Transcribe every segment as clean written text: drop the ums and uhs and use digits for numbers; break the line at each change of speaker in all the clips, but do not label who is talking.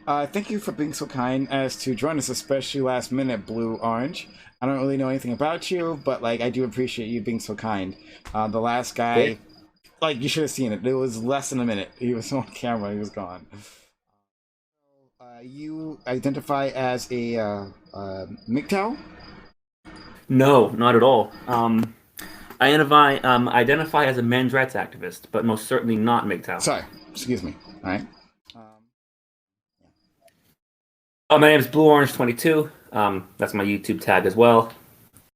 Thank you for being so kind as to join us, especially last minute, Blue Orange. I don't really know anything about you, but like I do appreciate you being so kind. The last
Okay.
guy, like you should have seen it. It was less than a minute. He was on camera. He was gone. You identify as a MGTOW?
No, not at all. I identify as a men's rights activist, but most certainly not MGTOW.
Sorry, excuse me. All right. Um,
My name is BlueOrange22. That's my YouTube tag as well.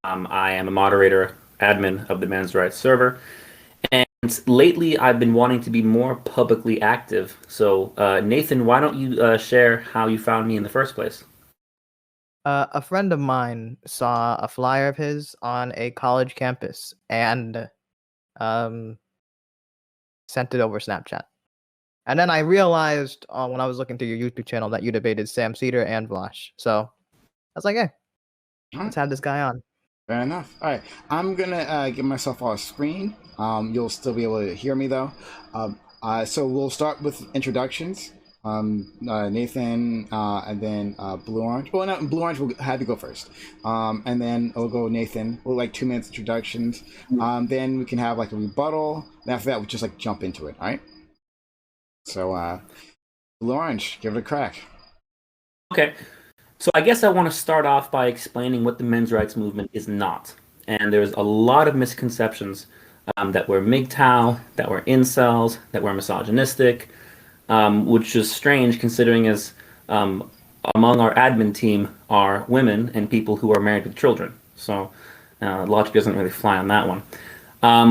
I am a moderator, admin of the men's rights server, and lately I've been wanting to be more publicly active. So, Nathan, why don't you share how you found me in the first place?
A friend of mine saw a flyer of his on a college campus and um, sent it over Snapchat. And then I realized when I was looking through your YouTube channel that you debated Sam Cedar and Vlash. So I was like, hey,
all right.
let's have this guy on.
Fair enough. All right, I'm gonna give myself off screen. You'll still be able to hear me though. So we'll start with introductions. Nathan, and then Blue Orange. Well, no, Blue Orange will have you go first. And then we'll go Nathan. We'll like 2 minutes introductions. Then we can have like a rebuttal. And after that, we'll just like jump into it. All right. So Blue Orange, give it a crack.
Okay, so I guess I want to start off by explaining what the men's rights movement is not. And there's a lot of misconceptions that we're MGTOW, that we're incels, that we're misogynistic, which is strange considering as um, among our admin team are women and people who are married with children. So logic doesn't really fly on that one.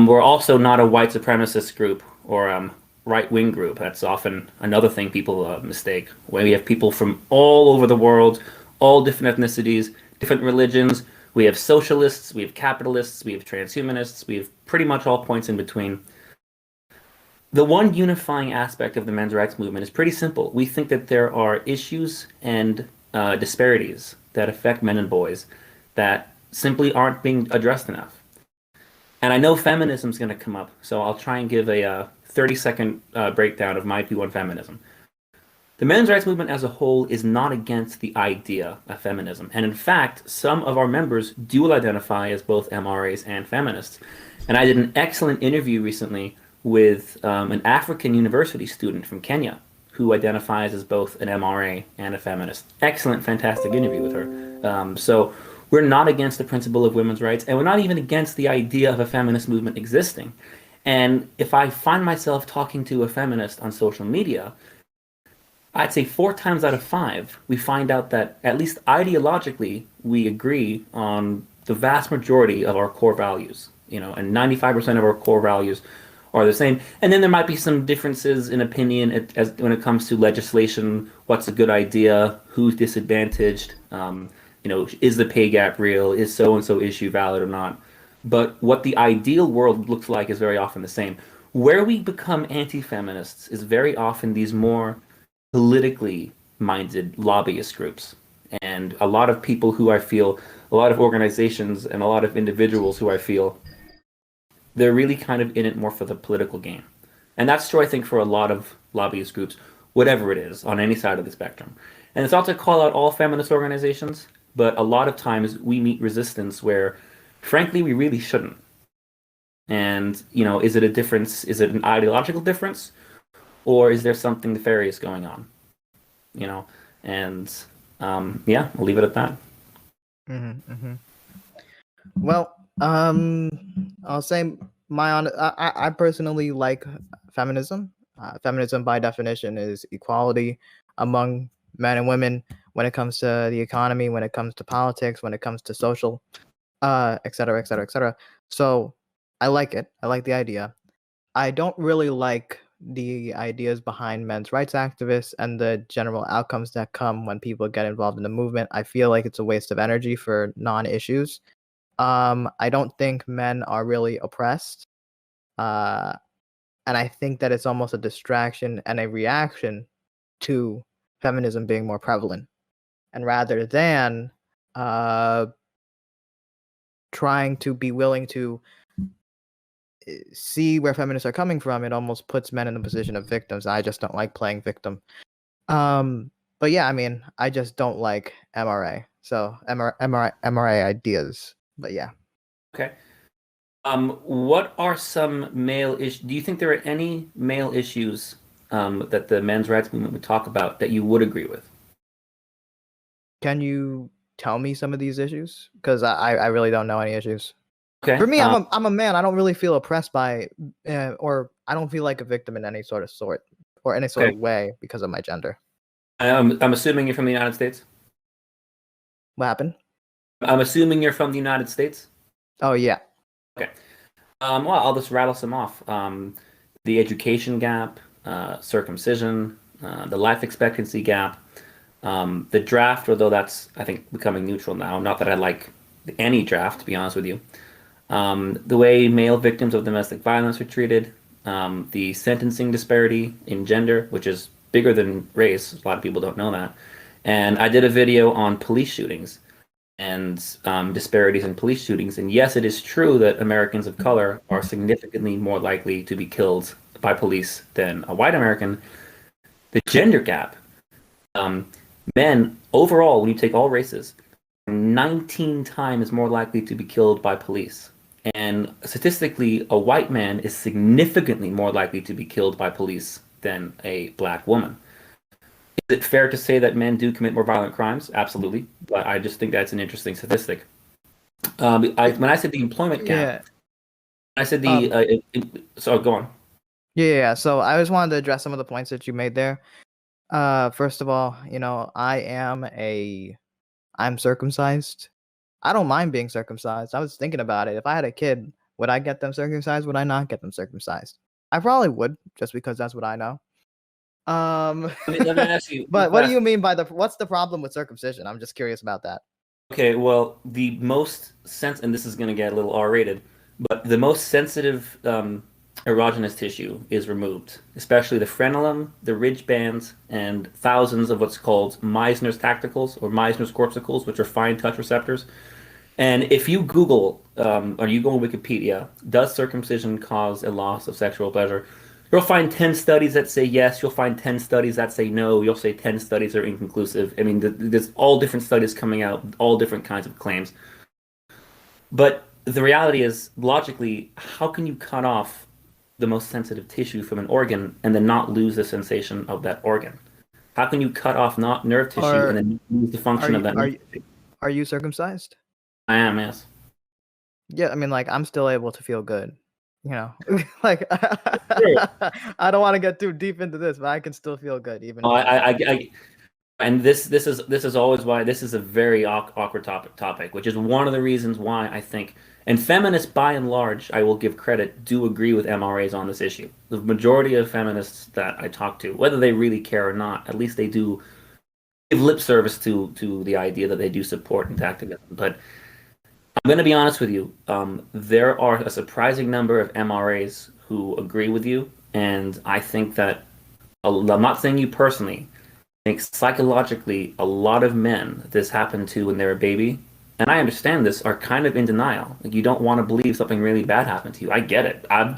We're also not a white supremacist group or right wing group. That's often another thing people mistake. Where we have people from all over the world, all different ethnicities, different religions. We have socialists, we have capitalists, we have transhumanists, we have pretty much all points in between. The one unifying aspect of the men's rights movement is pretty simple. We think that there are issues and disparities that affect men and boys that simply aren't being addressed enough. And I know feminism is going to come up, so I'll try and give a 30-second breakdown of my view on feminism. The men's rights movement as a whole is not against the idea of feminism. And in fact, some of our members do identify as both MRAs and feminists. And I did an excellent interview recently with an African university student from Kenya who identifies as both an MRA and a feminist. Excellent, fantastic interview with her. So we're not against the principle of women's rights, and we're not even against the idea of a feminist movement existing. And if I find myself talking to a feminist on social media, I'd say 4 times out of 5, we find out that at least ideologically, we agree on the vast majority of our core values. And 95% of our core values are the same. And then there might be some differences in opinion as when it comes to legislation. What's a good idea? Who's disadvantaged? Is the pay gap real? Is so and so issue valid or not? But what the ideal world looks like is very often the same. Where we become anti-feminists is very often these more politically minded lobbyist groups. And a lot of people who I feel, a lot of organizations and a lot of individuals who I feel, they're really kind of in it more for the political game. And that's true, I think, for a lot of lobbyist groups, whatever it is, on any side of the spectrum. And it's not to call out all feminist organizations, but a lot of times we meet resistance where, frankly, we really shouldn't. And, is it a difference? Is it an ideological difference? Or is there something nefarious going on? You know, and yeah, I'll leave it at that.
Mm-hmm. Well, I'll say I personally like feminism. Feminism, by definition, is equality among men and women when it comes to the economy, when it comes to politics, when it comes to social, et cetera, et cetera, et cetera. So I like it. I like the idea. I don't really like the ideas behind men's rights activists and the general outcomes that come when people get involved in the movement. I feel like it's a waste of energy for non-issues. I don't think men are really oppressed. Uh, and I think that it's almost a distraction and a reaction to feminism being more prevalent. And rather than uh, trying to be willing to see where feminists are coming from, it almost puts men in the position of victims. I just don't like playing victim. Um, but yeah, I mean, I just don't like MRA. So MRA ideas. But yeah.
Okay. What are some male issues? Do you think there are any male issues that the men's rights movement would talk about that you would agree with?
Can you tell me some of these issues? Because I really don't know any issues. For
Okay.
me, I'm a man. I don't really feel oppressed by, or I don't feel like a victim in any sort or any sort
Okay.
of way because of my gender.
I'm assuming you're from the United States.
What happened?
I'm assuming you're from the United States.
Oh yeah.
Okay. Well, I'll just rattle some off. The education gap, circumcision, the life expectancy gap, the draft, although that's, I think, becoming neutral now. Not that I like any draft, to be honest with you. The way male victims of domestic violence are treated, the sentencing disparity in gender, which is bigger than race. A lot of people don't know that. And I did a video on police shootings and disparities in police shootings. And yes, it is true that Americans of color are significantly more likely to be killed by police than a white American. The gender gap, um, men overall, when you take all races, 19 times more likely to be killed by police. And statistically, a white man is significantly more likely to be killed by police than a black woman. Is it fair to say that men do commit more violent crimes? Absolutely. But I just think that's an interesting statistic. When I said the employment gap,
Yeah.
I said
Um.
so go on.
Yeah. So I just wanted to address some of the points that you made there. First of all, I'm circumcised. I don't mind being circumcised. I was thinking about it. If I had a kid, would I get them circumcised? Would I not get them circumcised? I probably would, just because that's what I know.
Let me ask you.
But what do you mean by what's the problem with circumcision? I'm just curious about that.
Okay, well, the most and this is going to get a little R-rated, but the most sensitive erogenous tissue is removed, especially the frenulum, the ridge bands, and thousands of what's called Meissner's tacticles or Meissner's corpuscles, which are fine touch receptors. And if you Google or you go on Wikipedia, does circumcision cause a loss of sexual pleasure? You'll find 10 studies that say yes. You'll find 10 studies that say no. You'll say 10 studies are inconclusive. I mean, there's all different studies coming out, all different kinds of claims. But the reality is, logically, how can you cut off the most sensitive tissue from an organ and then not lose the sensation of that organ? How can you cut off not nerve tissue and
Are
then lose the
are
function of
you
that
are
nerve
you,
tissue?
are you circumcised?
I am, yes.
Yeah, I mean, like, I'm still able to feel good. You know, like
Sure.
I don't want to get too deep into this, but I can still feel good even
Oh,
if I'm not.
and this is always why this is a very awkward topic, which is one of the reasons why I think, and feminists by and large, I will give credit, do agree with MRAs on this issue. The majority of feminists that I talk to, whether they really care or not, at least they do give lip service to the idea that they do support activism. But I'm going to be honest with you. There are a surprising number of MRAs who agree with you, and I think that I'm not saying you personally. I think psychologically, a lot of men this happened to when they're a baby, and I understand this, are kind of in denial. Like you don't want to believe something really bad happened to you. I get it. I've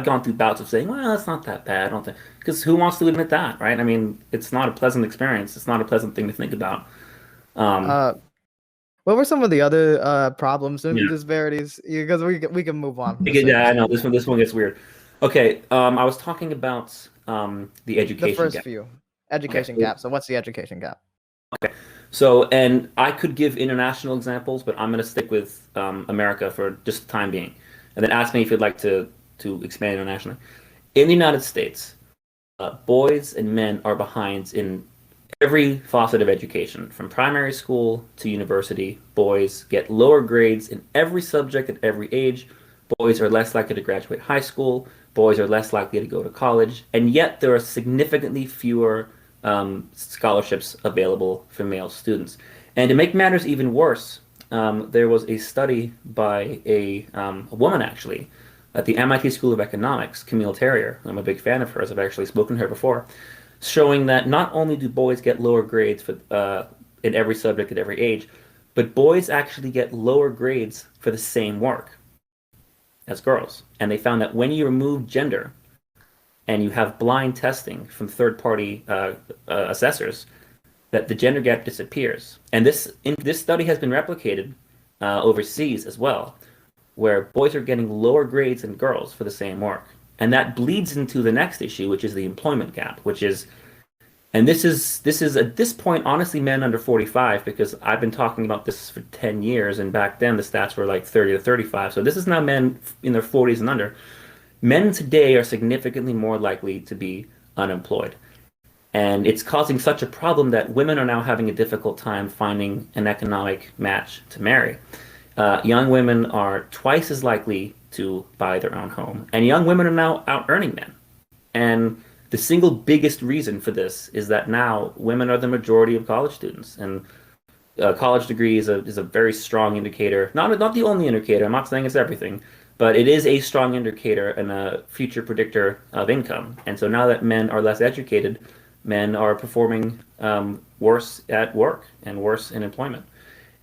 gone through bouts of saying, well, it's not that bad. I don't think because who wants to admit that, right? I mean, it's not a pleasant experience. It's not a pleasant thing to think about. Um,
Uh, what were some of the other problems and
yeah.
disparities? Because we can move on for the sake
Yeah,
of
I know
speed.
this one gets weird. Okay, I was talking about the
The
education
first
gap.
few
Okay,
education gap. So what's the education gap?
so and I could give international examples, but I'm going to stick with America for just the time being, and then ask me if you'd like to expand internationally. In the United States, boys and men are behind in every facet of education, from primary school to university. Boys get lower grades in every subject at every age. Boys are less likely to graduate high school. Boys are less likely to go to college. And yet, there are significantly fewer scholarships available for male students. And to make matters even worse, there was a study by a woman, actually, at the MIT School of Economics, Camille Terrier. I'm a big fan of hers. I've actually spoken to her before, showing that not only do boys get lower grades in every subject at every age, but boys actually get lower grades for the same work as girls. And they found that when you remove gender and you have blind testing from third-party assessors, that the gender gap disappears. And this study has been replicated overseas as well, where boys are getting lower grades than girls for the same work. And that bleeds into the next issue, which is the employment gap, which is, and this is at this point, honestly, men under 45, because I've been talking about this for 10 years, and back then the stats were like 30 to 35. So this is now men in their 40s and under. Men today are significantly more likely to be unemployed. And it's causing such a problem that women are now having a difficult time finding an economic match to marry. Young women are twice as likely to buy their own home, and young women are now out earning men. And the single biggest reason for this is that now women are the majority of college students, and a college degree is a very strong indicator. Not the only indicator. I'm not saying it's everything, but it is a strong indicator and a future predictor of income. And so now that men are less educated, men are performing worse at work and worse in employment.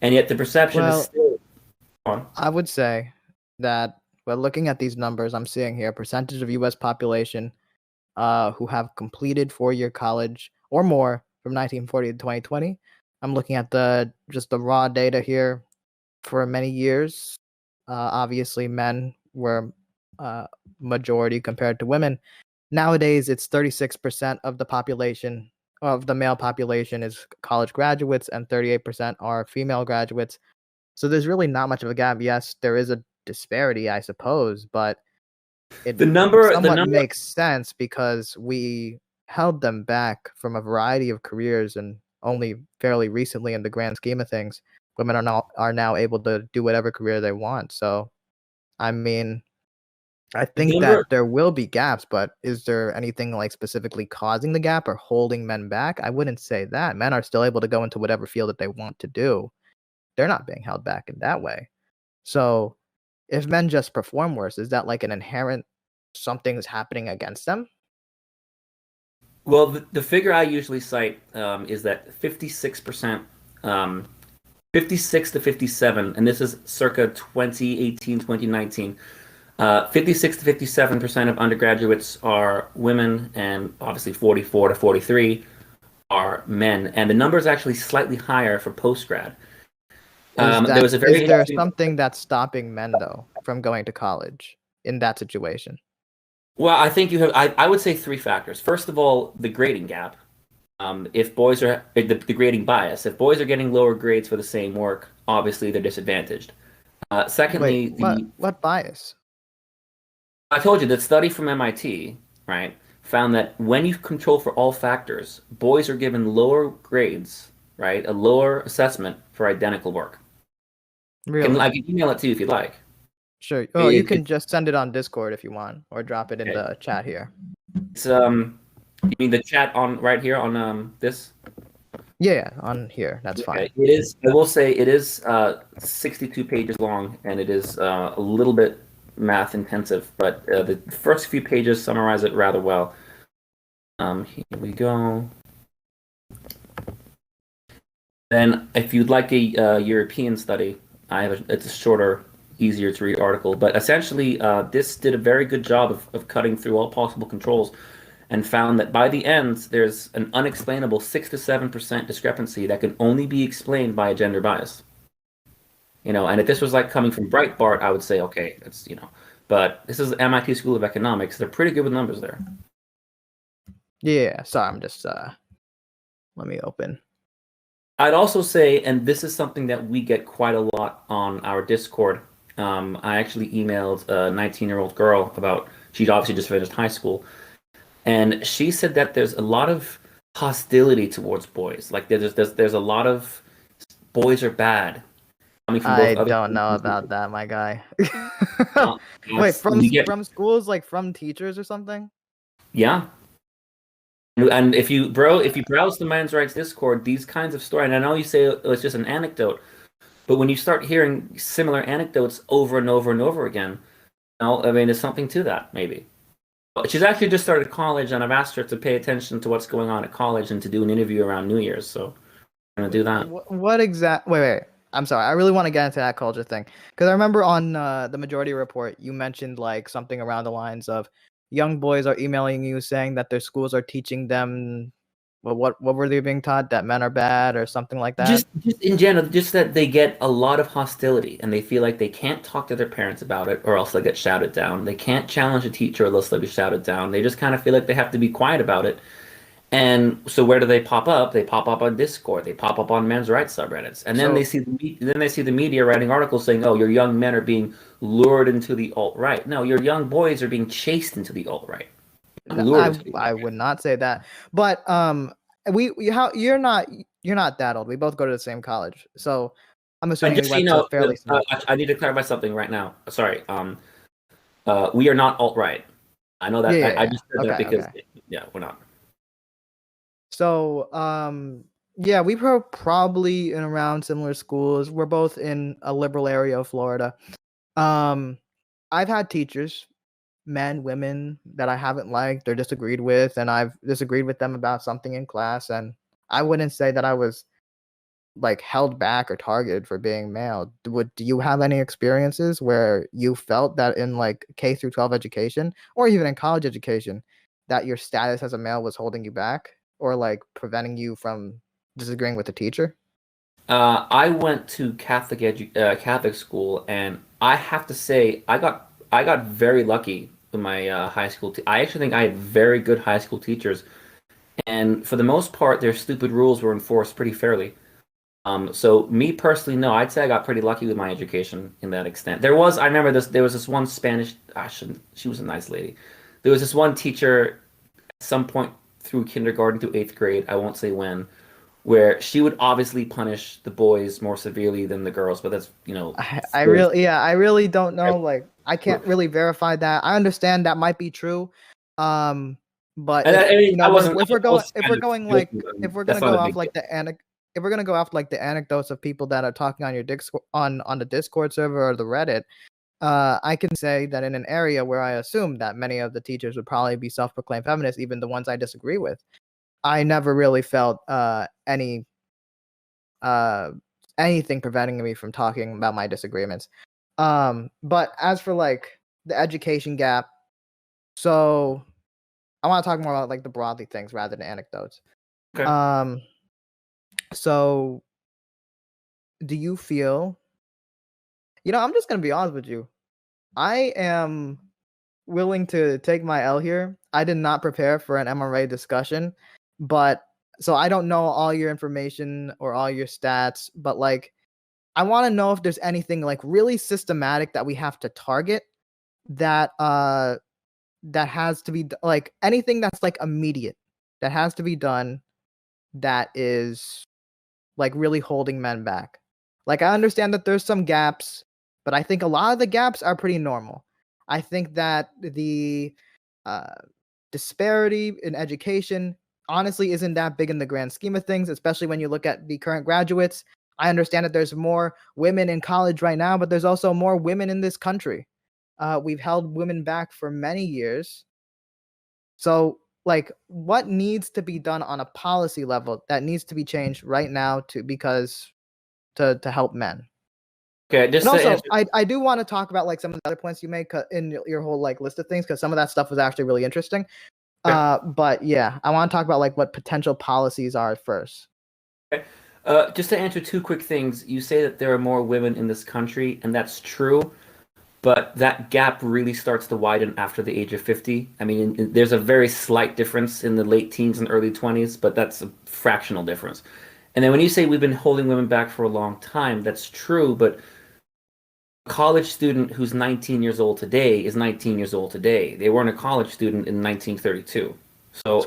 And yet the perception is
Well,
still on.
I would say that, well, looking at these numbers I'm seeing here, percentage of U.S. population who have completed 4-year college or more from 1940 to 2020. I'm looking at just the raw data here. For many years, obviously men were majority compared to women. Nowadays, it's 36% of the population of the male population is college graduates, and 38% are female graduates. So there's really not much of a gap. Yes, there is a disparity, I suppose, but it
The
somewhat
number
makes sense because we held them back from a variety of careers, and only fairly recently, in the grand scheme of things, women are now able to do whatever career they want. So, I mean, I
the
think
number
that there will be gaps, but is there anything like specifically causing the gap or holding men back? I wouldn't say that. Men are still able to go into whatever field that they want to do. They're not being held back in that way. So, if men just perform worse, is that like an inherent something's happening against them?
Well, the figure I usually cite is that 56%, 56 to 57, and this is circa 2018, 2019. 56 to 57% of undergraduates are women, and obviously 44 to 43 are men. And the number is actually slightly higher for postgrad. There was a
Is
very
there
interesting.
something that's stopping men though from going to college in that situation?
Well, I think you have. I would say three factors. First of all, the grading gap. If boys are the grading bias, if boys are getting lower grades for the same work, obviously they're disadvantaged.
Wait,
Secondly,
what bias?
I told you that study from MIT, right, found that when you control for all factors, boys are given lower grades, right, a lower assessment for identical work. I
Really?
can email it to you if you like.
Sure. Oh, you
It,
can just send it on Discord if you want, or drop it in
it,
the chat here.
it's you mean the chat on right here on this?
Yeah, on here. That's
Okay,
fine.
it is. I will say it is 62 pages long, and it is a little bit math intensive, but the first few pages summarize it rather well. Here we go. Then, if you'd like a European study, it's a shorter, easier to read article. But essentially, this did a very good job of cutting through all possible controls, and found that by the end, there's an unexplainable 6 to 7% discrepancy that can only be explained by a gender bias. And if this was like coming from Breitbart, I would say, okay, but this is MIT School of Economics. They're pretty good with numbers there.
Yeah. Sorry, I'm just let me open.
I'd also say, and this is something that we get quite a lot on our Discord. I actually emailed a 19-year-old girl about, she'd obviously just finished high school, and she said that there's a lot of hostility towards boys. Like there's a lot of boys are bad coming from both
I
other.
don't know about that, my guy. Wait,
Yes, you get,
from schools, like from teachers or something?
yeah. And if you browse the men's rights Discord, these kinds of stories, and I know you say it's just an anecdote, but when you start hearing similar anecdotes over and over and over again, I mean, there's something to that, maybe. But she's actually just started college, and I've asked her to pay attention to what's going on at college and to do an interview around New Year's. So I'm gonna do that.
What exact? Wait. I'm sorry. I really want to get into that culture thing because I remember on the Majority Report you mentioned like something around the lines of young boys are emailing you saying that their schools are teaching them Well, what were they being taught? That men are bad or something like that?
Just in general, just that they get a lot of hostility and they feel like they can't talk to their parents about it or else they'll get shouted down. They can't challenge a teacher or else they'll be shouted down. They just kind of feel like they have to be quiet about it. And so where do they pop up? They pop up on Discord. They pop up on men's rights subreddits. And then they see the media writing articles saying, "Oh, your young men are being lured into the alt-right." No, your young boys are being chased into the alt-right.
I would not say that, but you're not that old. We both go to the same college, so I'm assuming we went to fairly similar.
I need to clarify something right now. Sorry. We are not alt-right. I know that. I just said that because we're not.
So yeah, we were probably in around similar schools. We're both in a liberal area of Florida. I've had teachers, men, women, that I haven't liked or disagreed with, and I've disagreed with them about something in class, and I wouldn't say that I was like held back or targeted for being male. Do you have any experiences where you felt that in like K through 12 education or even in college education that your status as a male was holding you back or like preventing you from disagreeing with the teacher?
I went to Catholic school, and I have to say I got very lucky in my high school. I actually think I had very good high school teachers, and for the most part, their stupid rules were enforced pretty fairly. So me personally, no, I'd say I got pretty lucky with my education in that extent. I remember there was this one Spanish, she was a nice lady. There was this one teacher at some point through kindergarten to eighth grade, I won't say when, where she would obviously punish the boys more severely than the girls, but that's,
I really don't know. Like, I can't really verify that. I understand that might be true. But if we're gonna go off like the anecdotes of people that are talking on your on the Discord server or the Reddit, I can say that in an area where I assume that many of the teachers would probably be self-proclaimed feminists, even the ones I disagree with, I never really felt anything preventing me from talking about my disagreements. But as for like the education gap, so I want to talk more about like the broadly things rather than anecdotes.
Okay.
So do you feel, I'm just going to be honest with you. I am willing to take my L here. I did not prepare for an MRA discussion, but so I don't know all your information or all your stats, but like I want to know if there's anything like really systematic that we have to target that that has to be like anything that's like immediate that has to be done that is like really holding men back. Like I understand that there's some gaps, but I think a lot of the gaps are pretty normal. I think that the disparity in education honestly isn't that big in the grand scheme of things, especially when you look at the current graduates. I understand that there's more women in college right now, but there's also more women in this country. We've held women back for many years. So, like, what needs to be done on a policy level that needs to be changed right now to help men?
Okay,
and also, I do want to talk about like some of the other points you made in your whole like list of things because some of that stuff was actually really interesting. Okay. But yeah, I want to talk about like what potential policies are first.
Okay. Just to answer two quick things, you say that there are more women in this country, and that's true, but that gap really starts to widen after the age of 50. I mean, there's a very slight difference in the late teens and early 20s, but that's a fractional difference. And then when you say we've been holding women back for a long time, that's true, but a college student who's 19 years old today is 19 years old today. They weren't a college student in 1932. So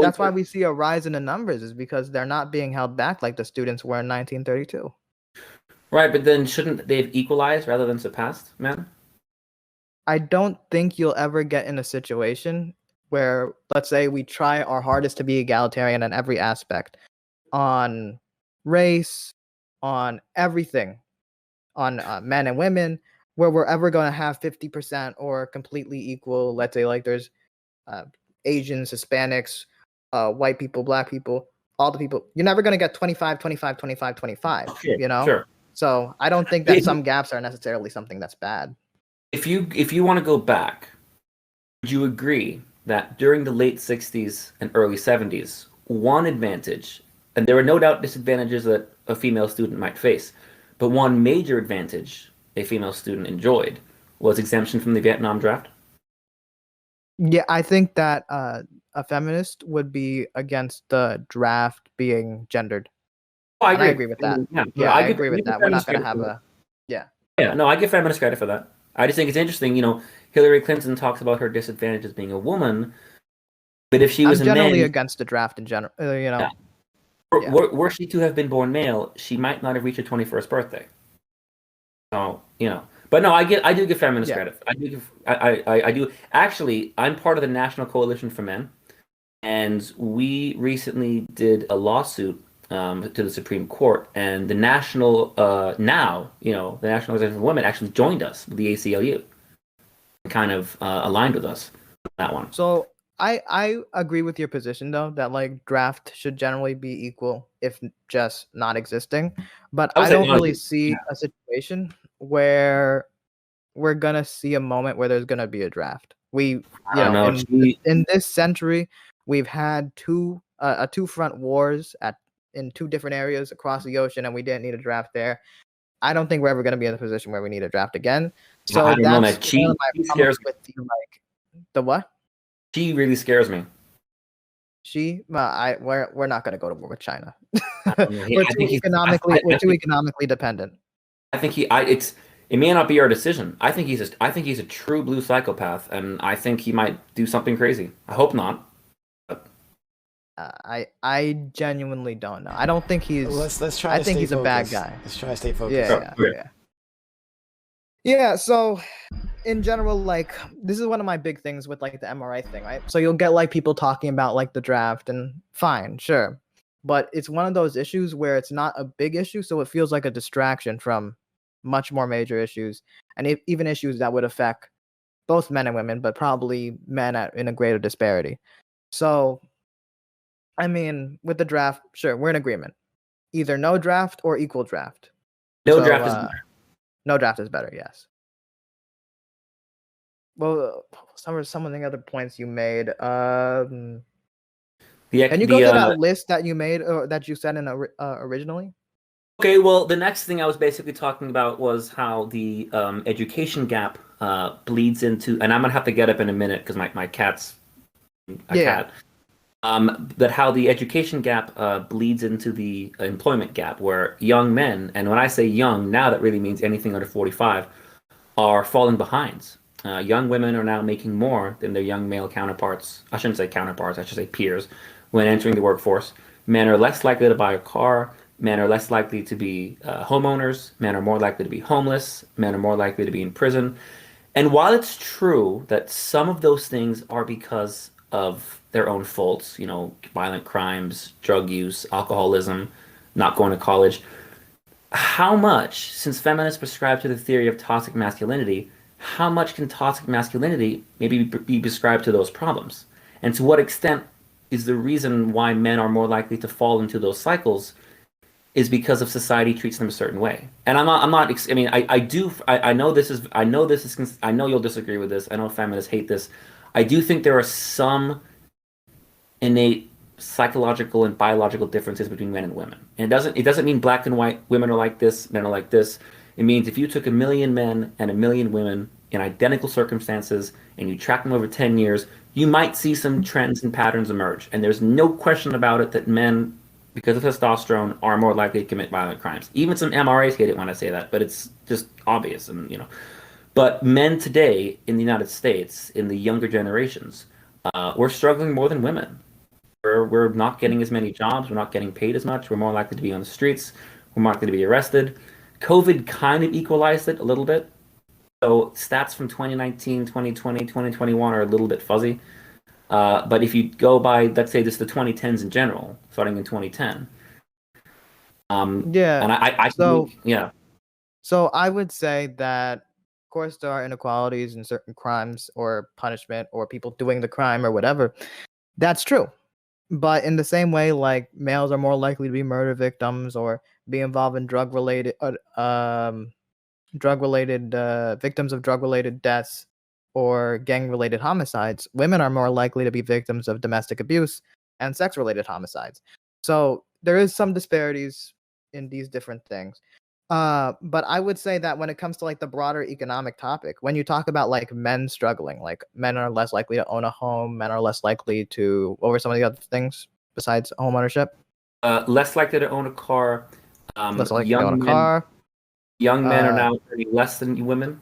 that's why we see a rise in the numbers, is because they're not being held back like the students were in 1932.
Right, but then shouldn't they have equalized rather than surpassed, man?
I don't think you'll ever get in a situation where, let's say, we try our hardest to be egalitarian in every aspect, on race, on everything, on men and women, where we're ever going to have 50% or completely equal. Let's say like there's Asians, Hispanics, white people, black people, all the people. You're never going to get 25, 25, 25, 25,
Sure.
So I don't think that some gaps are necessarily something that's bad.
If you want to go back, would you agree that during the late 60s and early 70s, one advantage, and there are no doubt disadvantages that a female student might face, but one major advantage a female student enjoyed was exemption from the Vietnam draft.
Yeah, I think that a feminist would be against the draft being gendered.
Oh, I
And I
agree.
agree with that.
Yeah,
Yeah,
I
I
give,
agree
I
with
give
that. We're not
feminists
gonna
credit
have
for that.
a yeah.
Yeah, no, I give feminists credit for that. I just think it's interesting. Hillary Clinton talks about her disadvantage as being a woman, but if she was
I'm
a
generally
man,
against the draft in general.
yeah,
Yeah.
were she to have been born male, she might not have reached her 21st birthday. So, but no, I do give feminists
Yeah.
credit. I do. Actually, I'm part of the National Coalition for Men, and we recently did a lawsuit to the Supreme Court, and the national the National Organization for Women actually joined us, the ACLU, kind of aligned with us on that one.
So I agree with your position though that like draft should generally be equal if just not existing, but
I would
I
say
don't
no,
really see a situation where we're gonna see a moment where there's gonna be a draft. We
I don't know.
in this century we've had two front wars in two different areas across the ocean, and we didn't need a draft there. I don't think we're ever gonna be in a position where we need a draft again. So
I don't know, man.
that's one of my
She
problems
scares me.
with the what?
She really scares me.
We're not gonna go to war with China.
I don't know. I think he's.
We're too economically dependent.
I think it may not be our decision. I think he's a true blue psychopath, and I think he might do something crazy. I hope not. But
I genuinely don't know. I don't think he's.
Let's try.
I think he's a bad guy.
Let's try to stay focused.
Yeah. So, in general, like this is one of my big things with like the MRA thing, right? So you'll get like people talking about like the draft, and fine, sure, but it's one of those issues where it's not a big issue, so it feels like a distraction from much more major issues, and even issues that would affect both men and women, but probably men in a greater disparity. So, I mean, with the draft, sure, we're in agreement. Either no draft or equal draft.
no
So,
draft is better.
No draft is better, yes. Well, some of the other points you made. Can you go to that list that you made or that you said in originally?
Okay, well, the next thing I was basically talking about was how the education gap bleeds into, and I'm gonna have to get up in a minute because my cat's a cat. That how the education gap bleeds into the employment gap, where young men, and when I say young, now that really means anything under 45, are falling behind. Young women are now making more than their young male counterparts. I shouldn't say counterparts, I should say peers, when entering the workforce. Men are less likely to buy a car. Men are less likely to be homeowners. Men are more likely to be homeless. Men are more likely to be in prison. And while it's true that some of those things are because of their own faults, violent crimes, drug use, alcoholism, not going to college, how much, since feminists prescribe to the theory of toxic masculinity, how much can toxic masculinity maybe be prescribed to those problems? And to what extent is the reason why men are more likely to fall into those cycles is because of society treats them a certain way. And I mean, I know this is, I know you'll disagree with this. I know feminists hate this. I do think there are some innate psychological and biological differences between men and women. And it doesn't mean black and white, women are like this, men are like this. It means if you took 1,000,000 men and 1,000,000 women in identical circumstances and you track them over 10 years, you might see some trends and patterns emerge. And there's no question about it that men, because of testosterone, are more likely to commit violent crimes. Even some MRAs hate it when I say that, but it's just obvious. And but men today in the United States, in the younger generations, we're struggling more than women. We're not getting as many jobs. We're not getting paid as much. We're more likely to be on the streets. We're more likely to be arrested. COVID kind of equalized it a little bit. So stats from 2019, 2020, 2021 are a little bit fuzzy. But if you go by, let's say, just the 2010s in general, starting in 2010.
Yeah.
And yeah.
So I would say that, of course, there are inequalities in certain crimes or punishment or people doing the crime or whatever. That's true. But in the same way, like males are more likely to be murder victims or be involved in victims of drug-related deaths or gang-related homicides. Women are more likely to be victims of domestic abuse, and sex-related homicides. So there is some disparities in these different things. But I would say that when it comes to like the broader economic topic, when you talk about like men struggling, like men are less likely to own a home, men are less likely to, what were some of the other things besides home ownership?
Less likely to own a car.
Less likely to own a car.
Young men are now earning less than women,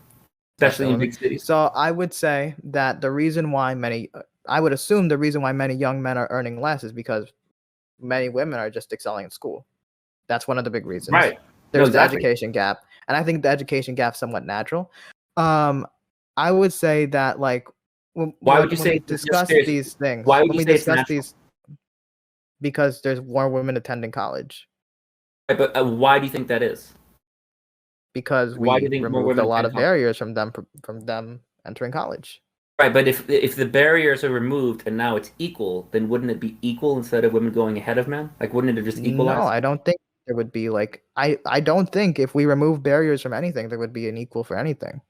especially in big cities.
So I would say that the reason why I would assume the reason why many young men are earning less is because many women are just excelling in school. That's one of the big reasons.
Right.
There's the education gap, and I think the education gap is somewhat natural. I would say that like
why would you
when
say
we discuss these things?
Why would
when
you
we
say
discuss
it's natural?
these? Because there's more women attending college.
Right, but why do you think that is?
Because we removed a lot of barriers from them entering college.
Right, but if the barriers are removed and now it's equal, then wouldn't it be equal instead of women going ahead of men? Like, wouldn't it just equalize?
No, I don't think there would be like I don't think if we remove barriers from anything, there would be an equal for anything.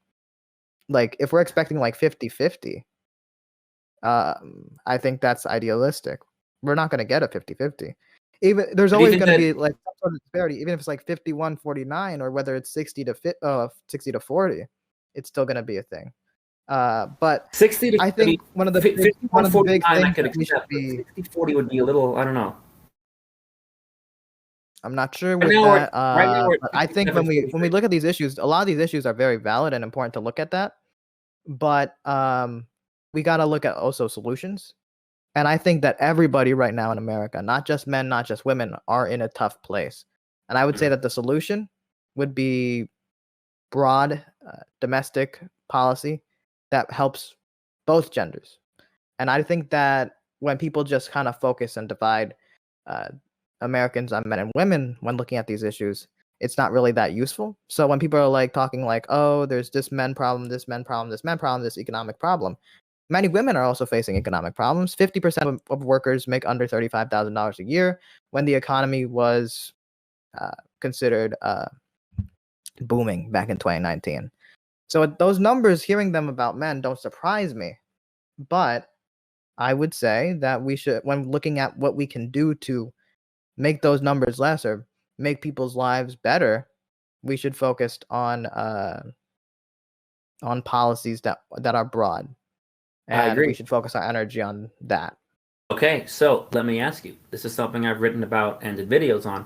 Like if we're expecting like 50-50, I think that's idealistic. We're not going to get a 50-50. Even there's always going to be like some sort of disparity, even if it's like 51-49 or whether it's 60 to 40, it's still going to be a thing. But
60 to
I think one of the big things
I could accept, 60-40 would be a little, I don't know.
I'm not sure with that. But I think when we look at these issues, a lot of these issues are very valid and important to look at that. But we got to look at also solutions. And I think that everybody right now in America, not just men, not just women, are in a tough place. And I would say that the solution would be broad domestic policy that helps both genders. And I think that when people just kind of focus and divide Americans on men and women when looking at these issues, it's not really that useful. So when people are like talking like, oh, there's this men problem, this men problem, this men problem, this economic problem, many women are also facing economic problems. 50% of workers make under $35,000 a year when the economy was considered booming back in 2019. So those numbers, hearing them about men, don't surprise me. But I would say that we should, when looking at what we can do to make those numbers less or make people's lives better, we should focus on policies that are broad. And
I agree.
We should focus our energy on that.
Okay, so let me ask you. This is something I've written about and did videos on.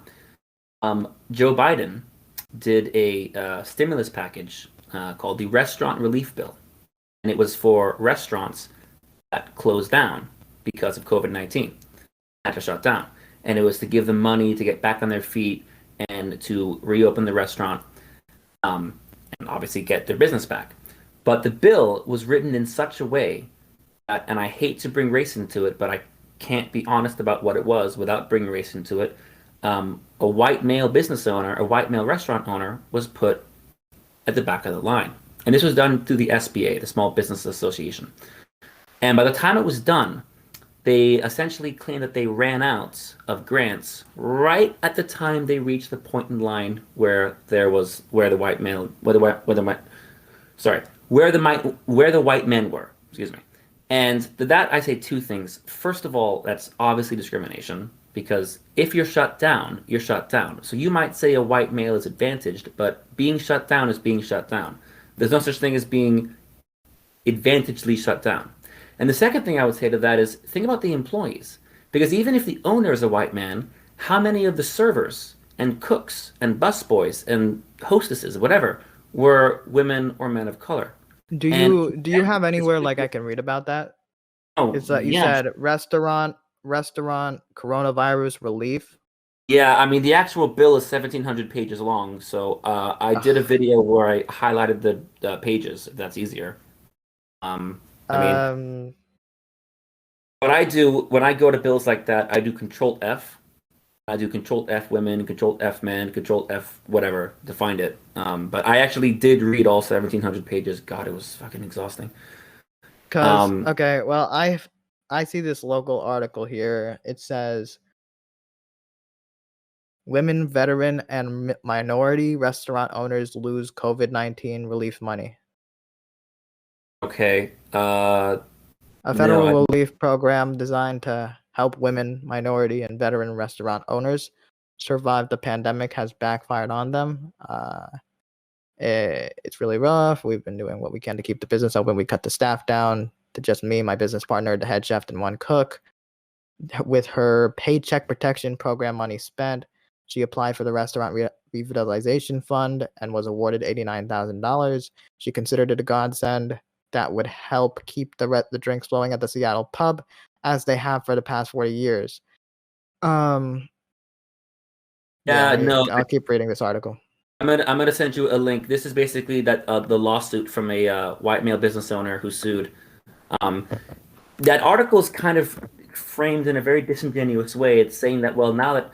Joe Biden did a stimulus package called the Restaurant Relief Bill. And it was for restaurants that closed down because of COVID-19, had to shut down. And it was to give them money to get back on their feet and to reopen the restaurant and obviously get their business back. But the bill was written in such a way that, and I hate to bring race into it, but I can't be honest about what it was without bringing race into it. A white male business owner, a white male restaurant owner, was put at the back of the line. And this was done through the SBA, the Small Business Association. And by the time it was done, they essentially claimed that they ran out of grants right at the time they reached the point in line where the white men were. Excuse me. And that I say two things. First of all, that's obviously discrimination, because if you're shut down, you're shut down. So you might say a white male is advantaged, but being shut down is being shut down. There's no such thing as being advantagedly shut down. And the second thing I would say to that is think about the employees. Because even if the owner is a white man, how many of the servers and cooks and busboys and hostesses, whatever, were women or men of color?
Do you have anywhere like I can read about that?
Oh,
it's like you said restaurant coronavirus relief.
Yeah, I mean the actual bill is 1,700 pages long, so I did a video where I highlighted the pages, if that's easier. What I do when I go to bills like that, I do Control F. I do Control F women, Control F men, Control F whatever to find it. But I actually did read all 1,700 pages. God, it was fucking exhausting.
Okay, well, I see this local article here. It says women, veteran, and minority restaurant owners lose COVID-19 relief money.
Okay.
A federal relief program designed to help women, minority, and veteran restaurant owners survive the pandemic has backfired on them. It's really rough. We've been doing what we can to keep the business open. We cut the staff down to just me, my business partner, the head chef, and one cook. With her paycheck protection program money spent, she applied for the restaurant revitalization fund and was awarded $89,000. She considered it a godsend that would help keep the drinks flowing at the Seattle pub as they have for the past 40 years.
No,
I'll keep reading this article.
I'm gonna send you a link. This is basically that the lawsuit from a white male business owner who sued. That article is kind of framed in a very disingenuous way. It's saying that, well, now that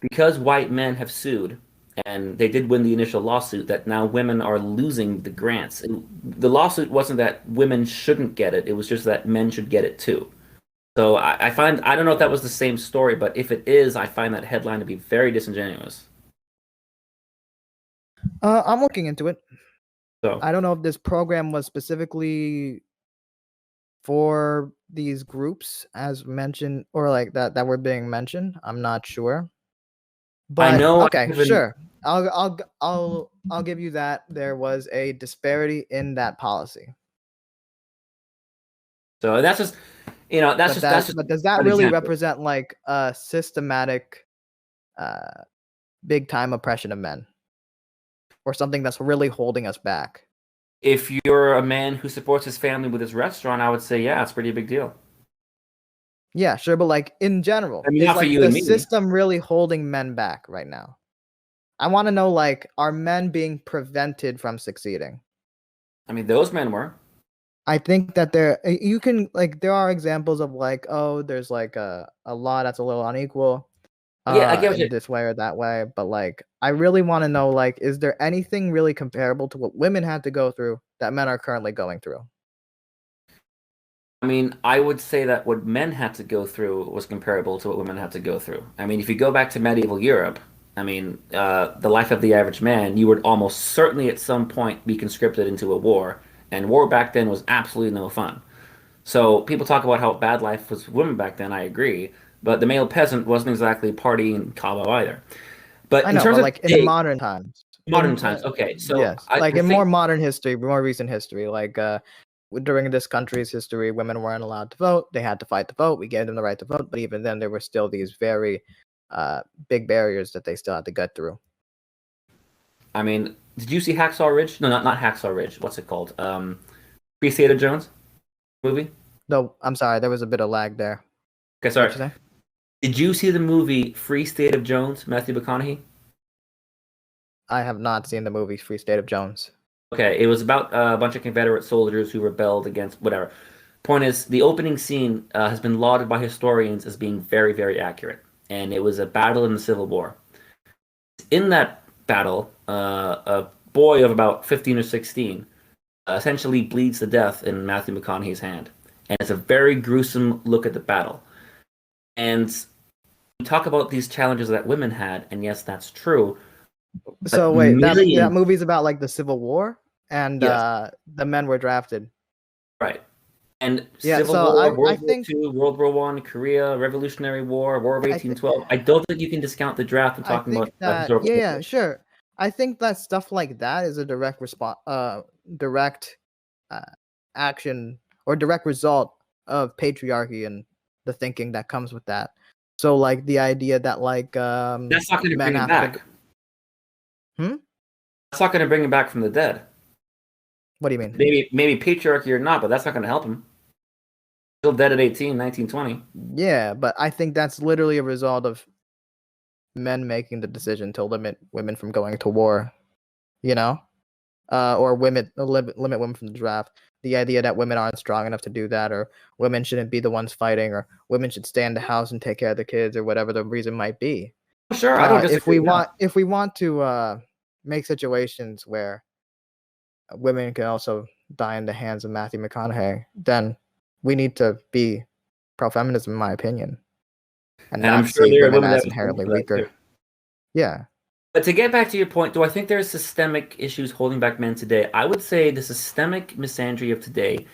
because white men have sued and they did win the initial lawsuit, that now women are losing the grants. And the lawsuit wasn't that women shouldn't get it; it was just that men should get it too. So I don't know if that was the same story, but if it is, I find that headline to be very disingenuous.
I'm looking into it.
So
I don't know if this program was specifically for these groups as mentioned, or like that were being mentioned. I'm not sure. But
I know.
okay, sure. I'll give you that there was a disparity in that policy.
So that's just, that's just.
But does that
an
really
example.
represent like a systematic, big time oppression of men, or something that's really holding us back?
If you're a man who supports his family with his restaurant, I would say, yeah, it's a pretty big deal.
Yeah, sure, but like in general,
I mean,
is
not for
like
you
the
and me.
system really holding men back right now? I want to know, like, are men being prevented from succeeding?
I mean, those men were.
I think that there are examples of like, oh, there's like a law that's a little unequal,
Yeah, I get what
in this way or that way, but like I really want to know, like, is there anything really comparable to what women had to go through that men are currently going through?
I mean, I would say that what men had to go through was comparable to what women had to go through. I mean, if you go back to medieval Europe, I mean, the life of the average man, you would almost certainly at some point be conscripted into a war, and war back then was absolutely no fun. So people talk about how bad life was for women back then. I agree, but the male peasant wasn't exactly partying Cabo either. But
I
in
know,
terms
but
of
like in
today,
modern times,
modern times, okay. So
yes,
I
like in more
think,
modern history, more recent history, like during this country's history, women weren't allowed to vote. They had to fight to vote. We gave them the right to vote, but even then, there were still these very big barriers that they still had to get through.
I mean, did you see Hacksaw Ridge? No, not Hacksaw Ridge. What's it called? Free State of Jones movie.
No, I'm sorry, there was a bit of lag there.
Okay,
What
sorry.
you say?
Did you see the movie Free State of Jones, Matthew McConaughey?
I have not seen the movie Free State of Jones.
Okay, it was about a bunch of Confederate soldiers who rebelled against whatever. Point is, the opening scene has been lauded by historians as being very, very accurate, and it was a battle in the Civil War. In that battle, a boy of about 15 or 16 essentially bleeds to death in Matthew McConaughey's hand, and it's a very gruesome look at the battle. And we talk about these challenges that women had, and yes, that's true.
So
But
wait, that
millions,
movie's about like the Civil War, and
yes,
the men were drafted.
right. And
Yeah,
Civil
so
War,
I
World War
think
II, World War One, Korea, Revolutionary War, War of
I think
1812. I don't think you can discount the draft when
I
talking
think
about
that
historical
yeah,
fiction.
sure. I think that stuff like that is a direct response, direct uh, action or direct result of patriarchy and the thinking that comes with that. So like the idea that like
That's not going to
men
bring him
have to
back.
hmm?
That's not going to bring him back from the dead.
What do you mean?
Maybe patriarchy or not, but that's not going to help him. Still dead at 18, 1920.
Yeah, but I think that's literally a result of men making the decision to limit women from going to war, you know? Or limit women from the draft. The idea that women aren't strong enough to do that, or women shouldn't be the ones fighting, or women should stay in the house and take care of the kids, or whatever the reason might be.
Sure, I don't
If
disagree
we
with that.
want to make situations where women can also die in the hands of Matthew McConaughey, then we need to be pro-feminism, in my opinion, and
And I'm
not
sure
see
there are
women
women that
as
would stand
inherently
for that
weaker.
too.
Yeah.
But to get back to your point, do I think there's systemic issues holding back men today? I would say the systemic misandry of today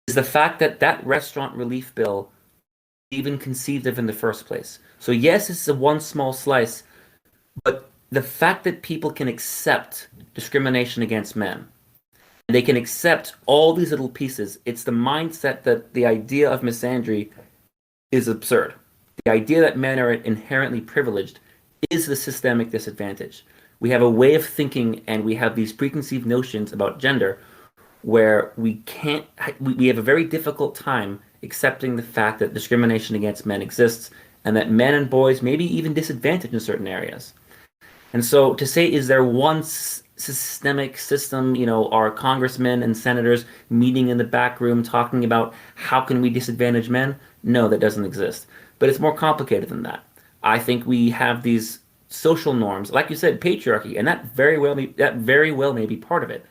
is the fact that that restaurant relief bill even conceived of in the first place. So yes, it's a one small slice, but the fact that people can accept discrimination against men, they can accept all these little pieces, it's the mindset that the idea of misandry is absurd. The idea that men are inherently privileged is the systemic disadvantage. We have a way of thinking and we have these preconceived notions about gender where we have a very difficult time accepting the fact that discrimination against men exists and that men and boys may be even disadvantaged in certain areas. And so to say, is there one systemic system, are congressmen and senators meeting in the back room talking about how can we disadvantage men? No, that doesn't exist. But it's more complicated than that. I think we have these social norms, like you said, patriarchy, and that very well may be part of it.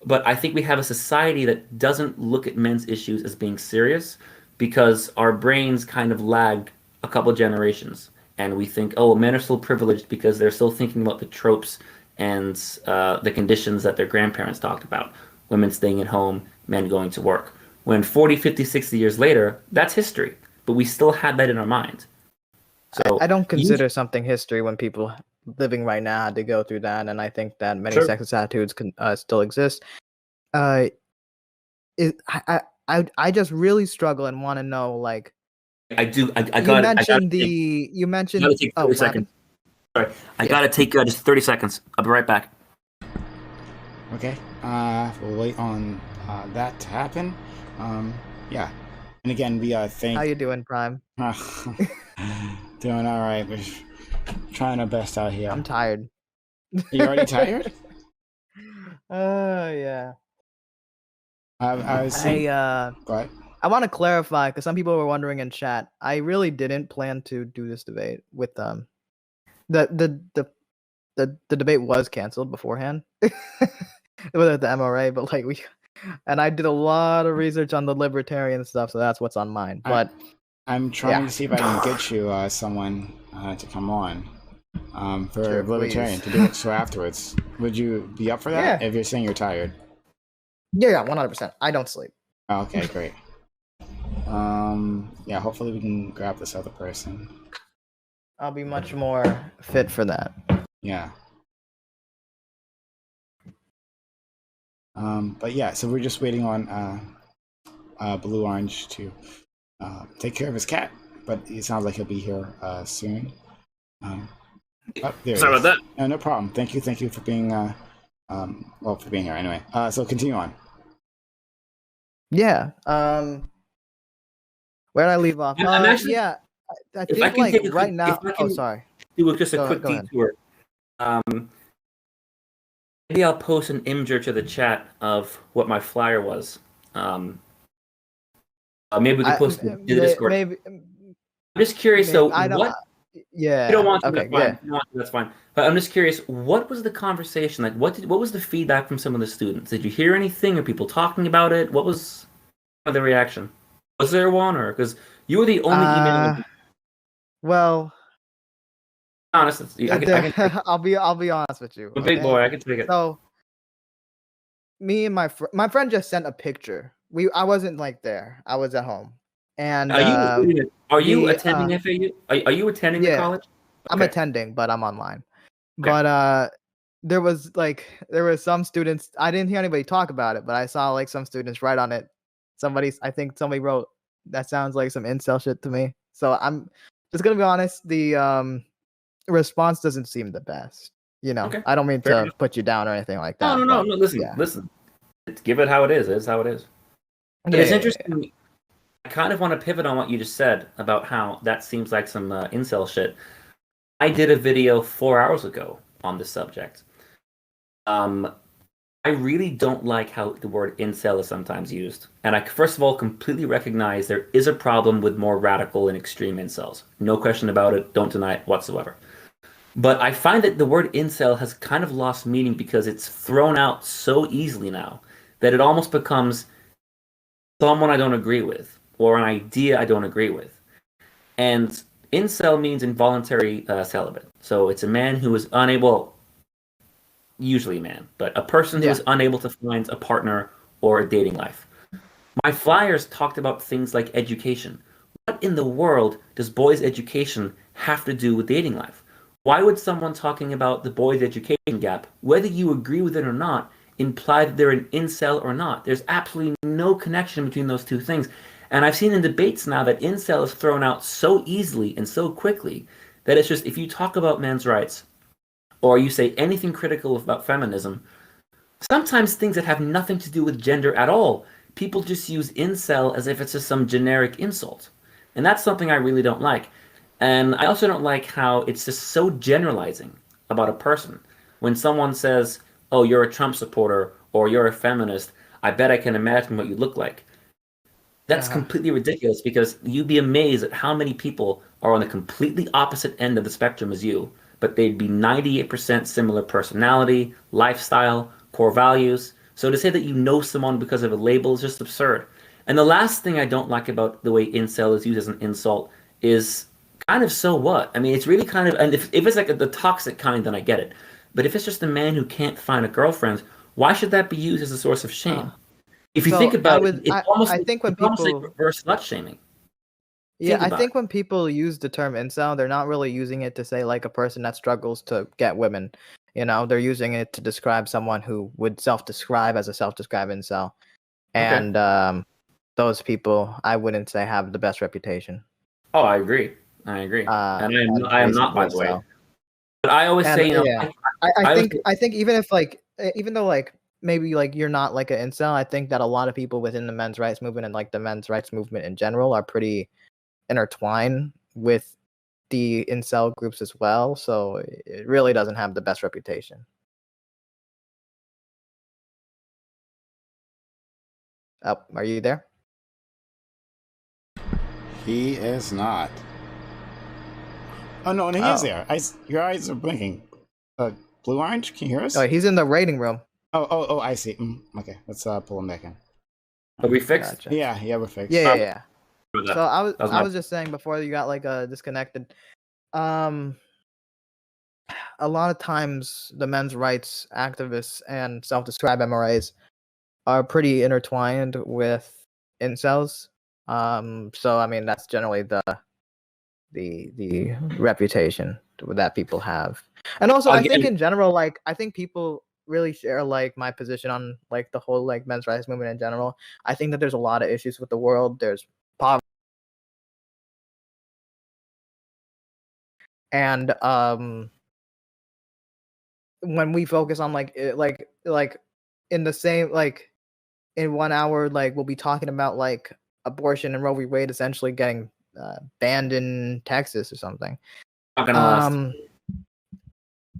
But I think we have a society that doesn't look at men's issues as being serious because our brains kind of lag a couple generations. And we think, oh, men are still privileged because they're still thinking about the tropes and the conditions that their grandparents talked about. Women staying at home, men going to work. When 40, 50, 60 years later, that's history. But we still had that in our mind. So
I don't consider something history when people living right now had to go through that, and I think that many sexist attitudes can still exist. I just really struggle and want to know, like,
I do. I
you
got.
mentioned
You
mentioned.
gotta take 30 seconds. Sorry, I gotta take just 30 seconds. I'll be right back.
Okay. We'll wait on that to happen. Yeah. And again, we thank.
How you doing, Prime?
Doing all right. We're trying our best out here.
I'm tired.
You already tired?
Yeah.
I was saying. Go ahead.
I want to clarify because some people were wondering in chat. I really didn't plan to do this debate with them. The debate was canceled beforehand with the MRA, but and I did a lot of research on the libertarian stuff, so that's what's on mine. But
I'm trying to see if I can get you someone to come on for
sure,
libertarian to do it. So afterwards, would you be up for that?
Yeah.
If you're saying you're tired.
Yeah, 100%. I don't sleep.
Okay, great. Yeah, hopefully we can grab this other person.
I'll be much more fit for that.
Yeah. But yeah, so we're just waiting on Blue Orange to take care of his cat, but it sounds like he'll be here soon. Sorry
about that.
No problem. Thank you for being for being here anyway. So continue on.
Yeah. Where did I leave off?
Actually,
yeah. I think right now. Sorry.
Do just a quick
go
detour. Maybe I'll post an imgur to the chat of what my flyer was. Maybe we can post it to the Discord.
Maybe.
I'm just curious, though. What?
Yeah.
You don't want to?
Okay.
That's fine. You don't want to, that's fine. But I'm just curious. What was the conversation like? What was the feedback from some of the students? Did you hear anything? Are people talking about it? What was the reaction? Was there one, or because you were the only email?
Well,
honest,
I'll be honest with you.
I'm a big boy. I can take it.
So, me and my friend just sent a picture. I wasn't there. I was at home. And
are you attending FAU? Are you attending the college? Okay.
I'm attending, but I'm online. Okay. But there were some students. I didn't hear anybody talk about it, but I saw some students write on it. I think somebody wrote, that sounds like some incel shit to me. So I'm just gonna be honest. The response doesn't seem the best. Okay. I don't mean to put you down or anything like that.
No. Listen. Give it how it is. It is how it is. It's interesting. I kind of want to pivot on what you just said about how that seems like some incel shit. I did a video 4 hours ago on this subject. I really don't like how the word incel is sometimes used. And I, first of all, completely recognize there is a problem with more radical and extreme incels. No question about it. Don't deny it whatsoever. But I find that the word incel has kind of lost meaning because it's thrown out so easily now that it almost becomes someone I don't agree with or an idea I don't agree with. And incel means involuntary celibate. So it's a man who is unable, usually a man, but a person who is unable to find a partner or a dating life. My flyers talked about things like education. what in the world does boys' education have to do with dating life? Why would someone talking about the boys' education gap, whether you agree with it or not, imply that they're an incel or not? There's absolutely no connection between those two things. And I've seen in debates now that incel is thrown out so easily and so quickly that it's just if you talk about men's rights or you say anything critical about feminism, sometimes things that have nothing to do with gender at all, people just use incel as if it's just some generic insult. And that's something I really don't like. And I also don't like how it's just so generalizing about a person. When someone says, oh, you're a Trump supporter or you're a feminist, I bet I can imagine what you look like. That's
Uh-huh.
completely ridiculous because you'd be amazed at how many people are on the completely opposite end of the spectrum as you, but they'd be 98% similar personality, lifestyle, core values. So to say that you know someone because of a label is just absurd. And the last thing I don't like about the way incel is used as an insult is kind of so what? I mean, it's really kind of, and if it's like the toxic kind, then I get it. But if it's just a man who can't find a girlfriend, why should that be used as a source of
Uh,
shame? If you think
so
about it, it's almost
I think when
it's almost like
people
reverse slut shaming.
yeah,
Think
I
about
think when people use the term incel, they're not really using it to say like a person that struggles to get women. You know, they're using it to describe someone who would self-describe as a self-described incel.
it. Okay.
And those people, I wouldn't say have the best reputation.
Oh, I agree. I agree. And
And
I am not, by
recently,
the way.
so
But I always
and
say,
yeah,
I always
I think even if like even though like maybe like you're not like an incel, I think that a lot of people within the men's rights movement and like the men's rights movement in general are pretty intertwined with the incel groups as well. So it really doesn't have the best reputation. Oh, are you there?
He is not. Oh no, and he is
Oh,
there. Your eyes are blinking. Blue Orange, can you hear
oh,
us?
he's in the rating room.
Oh, I see. Okay, let's pull him back in.
But we fixed.
Gotcha.
Yeah, we're
Yeah,
fixed.
yeah,
Sorry
yeah.
for
So
that. That was
I
my.
was just saying before you got like disconnected. Um, a lot of times the men's rights activists and self-described MRAs are pretty intertwined with incels. So I mean that's generally the reputation that people have. And also I think
Again,
in general, like I think people really share like my position on like the whole like men's rights movement in general. I think that there's a lot of issues with the world. There's poverty and when we focus on like like in the same like in 1 hour like we'll be talking about like abortion and Roe v. Wade essentially getting banned in Texas or something.
not gonna last.
Um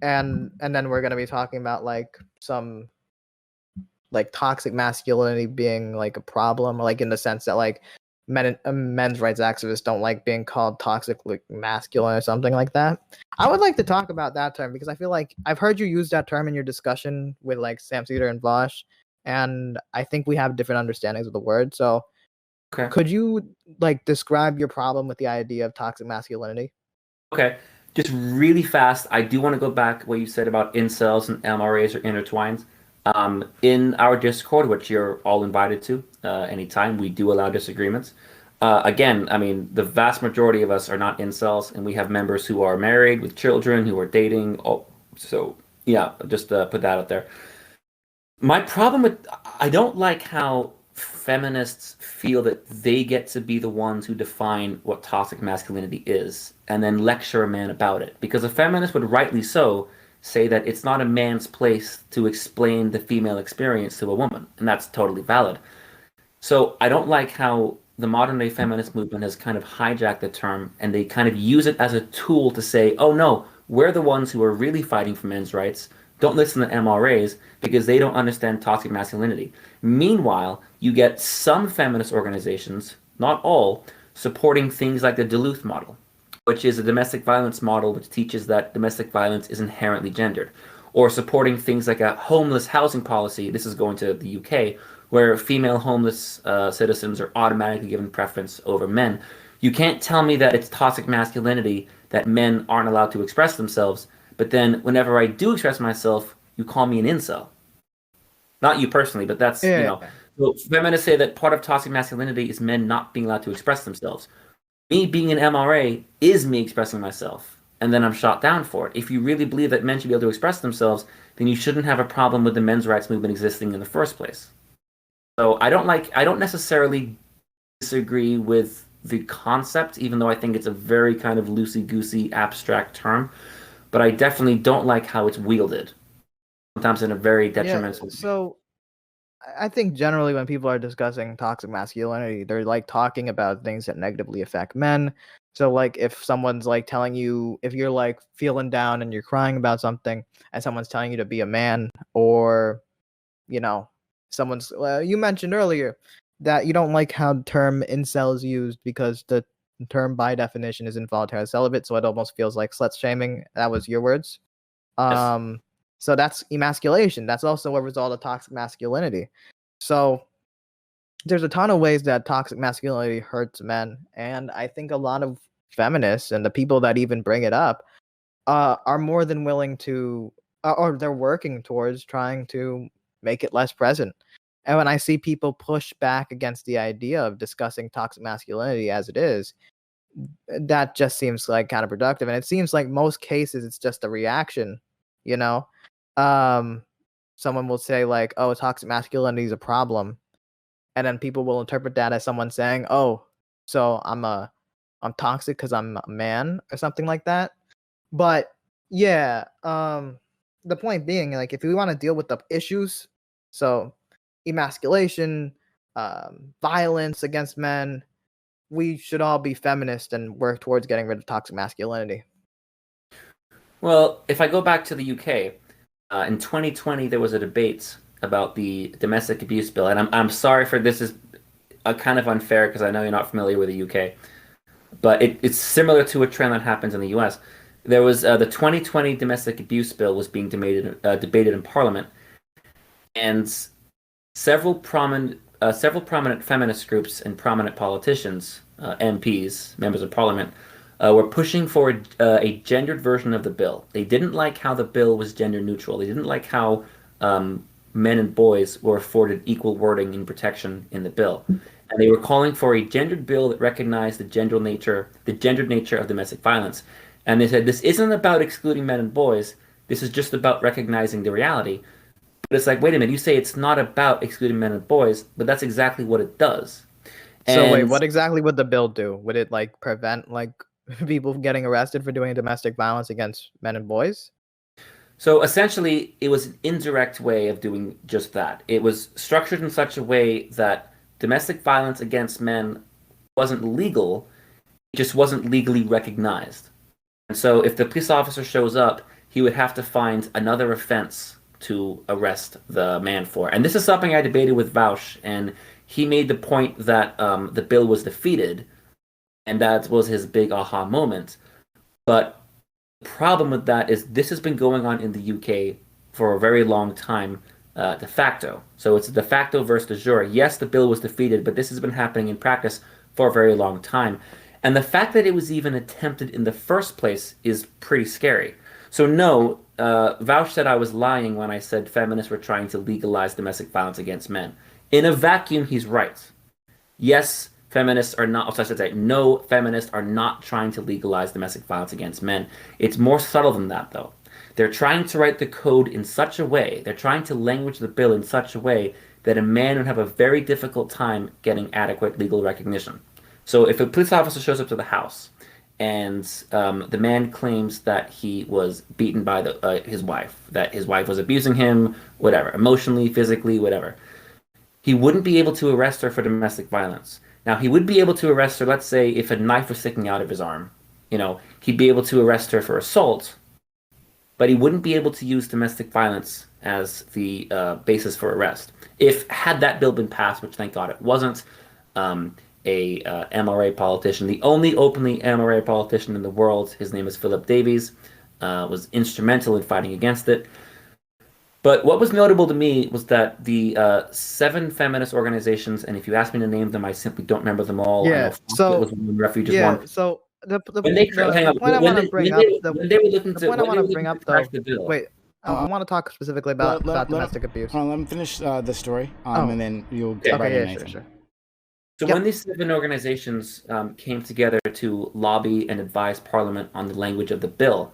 and then we're gonna be talking about like some like toxic masculinity being like a problem, like in the sense that like men's rights activists don't like being called toxic like masculine or something like that. I would like to talk about that term because I feel like I've heard you use that term in your discussion with like Sam Cedar and Vosh, and I think we have different understandings of the word. So
Okay.
could you like describe your problem with the idea of toxic masculinity?
Okay. Just really fast, I do want to go back what you said about incels and MRAs are intertwined. In our Discord, which you're all invited to anytime, we do allow disagreements. Again, I mean, the vast majority of us are not incels, and we have members who are married with children, who are dating. Oh, so yeah, just put that out there. My problem with I don't like how feminists feel that they get to be the ones who define what toxic masculinity is and then lecture a man about it. Because a feminist would rightly so say that it's not a man's place to explain the female experience to a woman, and that's totally valid. So I don't like how the modern day feminist movement has kind of hijacked the term and they kind of use it as a tool to say, oh no, we're the ones who are really fighting for men's rights. Don't listen to MRAs because they don't understand toxic masculinity. Meanwhile, you get some feminist organizations, not all, supporting things like the Duluth model, which is a domestic violence model which teaches that domestic violence is inherently gendered, or supporting things like a homeless housing policy. This is going to the UK, where female homeless citizens are automatically given preference over men. You can't tell me that it's toxic masculinity that men aren't allowed to express themselves, but then whenever I do express myself, you call me an incel. Not you personally, but that's,
Yeah.
so feminists say that part of toxic masculinity is men not being allowed to express themselves. Me being an MRA is me expressing myself, and then I'm shot down for it. If you really believe that men should be able to express themselves, then you shouldn't have a problem with the men's rights movement existing in the first place. So I don't necessarily disagree with the concept, even though I think it's a very kind of loosey-goosey abstract term, but I definitely don't like how it's wielded, sometimes in a very detrimental way.
So I think generally when people are discussing toxic masculinity, they're like talking about things that negatively affect men. So like if someone's like telling you, if you're like feeling down and you're crying about something and someone's telling you to be a man, or you know, someone's you mentioned earlier that you don't like how the term incel is used because the term by definition is involuntary celibate, so it almost feels like slut shaming. That was your words.
Yes.
So that's emasculation. That's also a result of toxic masculinity. So there's a ton of ways that toxic masculinity hurts men, and I think a lot of feminists and the people that even bring it up are more than willing to, or they're working towards trying to make it less present. And when I see people push back against the idea of discussing toxic masculinity as it is, that just seems like counterproductive. And it seems like most cases it's just a reaction, you know. Um, Someone will say like, "Oh, toxic masculinity is a problem," and then people will interpret that as someone saying, "Oh, so I'm toxic because I'm a man," or something like that. But yeah, the point being, like, if we want to deal with the issues, so emasculation, violence against men, we should all be feminist and work towards getting rid of toxic masculinity.
Well, if I go back to the UK, in 2020 there was a debate about the domestic abuse bill, and I'm sorry for this is kind of unfair because I know you're not familiar with the UK, but it's similar to a trend that happens in the US. There was the 2020 domestic abuse bill was being debated in Parliament, and several prominent feminist groups and prominent politicians, MPs, members of Parliament, were pushing for a gendered version of the bill. They didn't like how the bill was gender neutral. They didn't like how men and boys were afforded equal wording and protection in the bill. And they were calling for a gendered bill that recognized the gendered nature of domestic violence. And they said this isn't about excluding men and boys. This is just about recognizing the reality. But it's like, wait a minute, you say it's not about excluding men and boys, but that's exactly what it does.
So wait,
And
what exactly would the bill do? Would it like prevent like people from getting arrested for doing domestic violence against men and boys?
so essentially, it was an indirect way of doing just that. It was structured in such a way that domestic violence against men wasn't legal, it just wasn't legally recognized. And so if the police officer shows up, he would have to find another offense to arrest the man for. And this is something I debated with Vaush, and he made the point that the bill was defeated, and that was his big aha moment. But the problem with that is this has been going on in the UK for a very long time, de facto. So it's de facto versus de jure. Yes, the bill was defeated, but this has been happening in practice for a very long time. And the fact that it was even attempted in the first place is pretty scary. So no, Vaush said I was lying when I said feminists were trying to legalize domestic violence against men. In a vacuum, he's right. Yes, feminists are not, so I should say, no, feminists are not trying to legalize domestic violence against men. It's more subtle than that, though. They're trying to write the code in such a way, they're trying to language the bill in such a way that a man would have a very difficult time getting adequate legal recognition. So if a police officer shows up to the house and the man claims that he was beaten by his wife, that his wife was abusing him, whatever, emotionally, physically, whatever, he wouldn't be able to arrest her for domestic violence. Now, he would be able to arrest her, let's say, if a knife was sticking out of his arm. You know, he'd be able to arrest her for assault, but he wouldn't be able to use domestic violence as the basis for arrest. If had that bill been passed, which thank God it wasn't, a MRA politician, the only openly MRA politician in the world, his name is Philip Davies, was instrumental in fighting against it. But what was notable to me was that the 7 feminist organizations, and if you ask me to name them, I simply don't remember them all. I know
Yeah.
It was one, Refuge is
Yeah.
one.
So the
When they hang
the
on,
point I want to bring up
when they were looking
the
to
point I
when they
want
were
to bring
looking to
up
crash
though.
the bill.
Wait, I want to talk specifically about domestic abuse.
Hold on, let me finish the story,
Oh,
and then you'll get right
okay,
in,
yeah, sure,
Nathan.
sure.
So when these 7 organizations came together to lobby and advise Parliament on the language of the bill,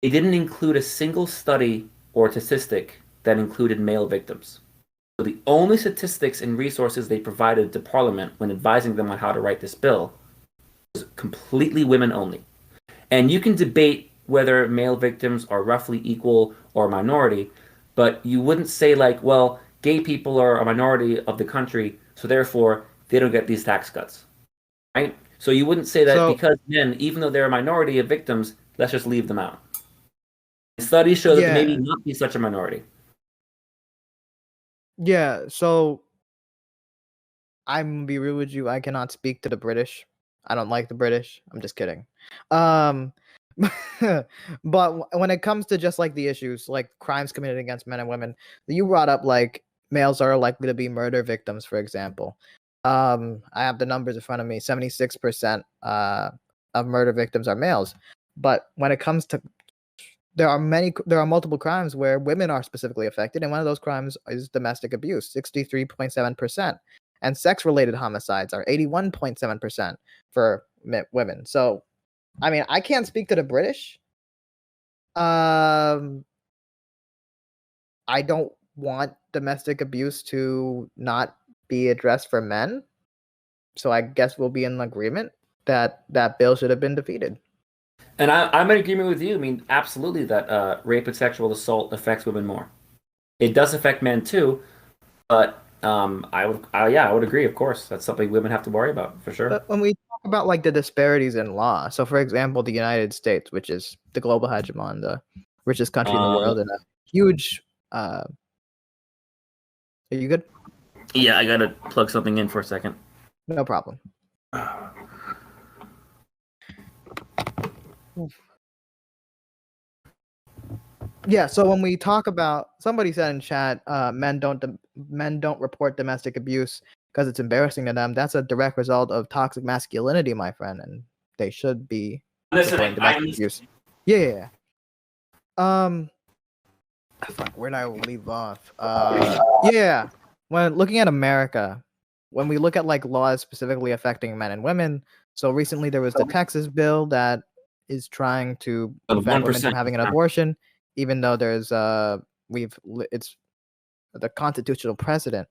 they didn't include a single study or statistic that included male victims. So the only statistics and resources they provided to Parliament when advising them on how to write this bill was completely women only. And you can debate whether male victims are roughly equal or minority, but you wouldn't say like, well, gay people are a minority of the country, so therefore they don't get these tax cuts, right? So you wouldn't say that
So
because men, even though they're a minority of victims, let's just leave them out. Studies show that they maybe
yeah,
not be such a minority.
yeah. So I'm gonna be real with you. I cannot speak to the British. I don't like the British. I'm just kidding. Um, but when it comes to just like the issues, like crimes committed against men and women, you brought up like males are likely to be murder victims, for example. I have the numbers in front of me. 76% of murder victims are males. But when it comes to there are multiple crimes where women are specifically affected, and one of those crimes is domestic abuse, 63.7%, and sex related homicides are 81.7% for women. So I mean, I can't speak to the British. um I don't want domestic abuse to not be addressed for men, so I guess we'll be in agreement that that bill should have been defeated.
And I'm in agreement with you. I mean, absolutely that rape and sexual assault affects women more. It does affect men too, but I would agree. Of course, that's something women have to worry about for sure.
But when we talk about like the disparities in law, so for example, the United States, which is the global hegemon, the richest country in the
Uh,
world, and a huge. Are you good?
yeah, I gotta plug something in for a second.
No problem. Yeah. So when we talk about, somebody said in chat, men don't report domestic abuse because it's embarrassing to them. That's a direct result of toxic masculinity, my friend, and they should be reporting
Listening, I'm
domestic abuse.
listening.
Yeah. Yeah, yeah. Fuck, where did I leave off? Yeah. When looking at America, when we look at like laws specifically affecting men and women, so recently there was the Texas bill that is trying to prevent women from
1%.
having an abortion, even though there's it's the constitutional precedent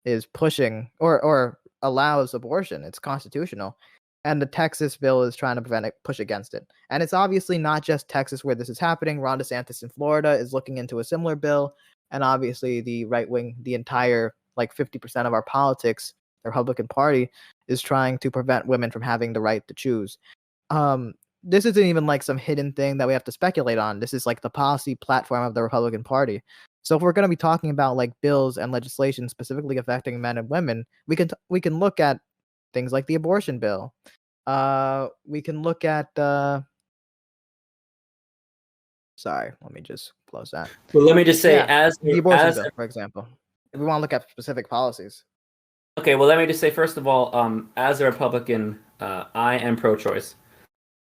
is pushing or allows abortion. It's constitutional. And the Texas bill is trying to prevent it, push against it. And it's obviously not just Texas where this is happening. Ron DeSantis in Florida is looking into a similar bill. And obviously the right wing, the entire like 50% of our politics, the Republican Party, is trying to prevent women from having the right to choose. This isn't even like some hidden thing that we have to speculate on. This is like the policy platform of the Republican Party. So if we're going to be talking about like bills and legislation specifically affecting men and women, we can look at things like the abortion bill. We can look at sorry, let me just close that.
Well, let me just say,
Yeah, the abortion bill, for example. If we want to look at specific policies.
okay, well, let me just say first of all, as a Republican, I am pro-choice.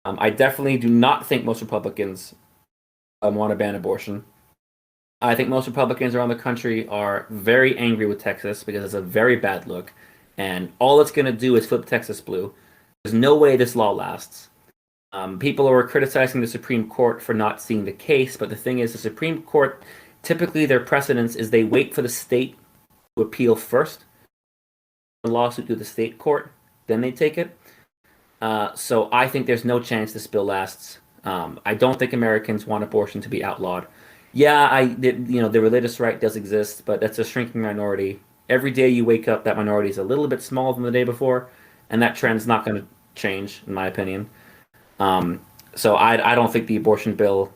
I definitely do not think most Republicans want to ban abortion. I think most Republicans around the country are very angry with Texas because it's a very bad look, and all it's going to do is flip Texas blue. There's no way this law lasts. People are criticizing the Supreme Court for not seeing the case, but the thing is, the Supreme Court typically their precedence is they wait for the state to appeal first, the lawsuit to the state court, then they take it. So I think there's no chance this bill lasts. I don't think Americans want abortion to be outlawed. Yeah, the religious right does exist, but that's a shrinking minority. Every day you wake up, that minority is a little bit smaller than the day before, and that trend's not going to change, in my opinion. So I don't think the abortion bill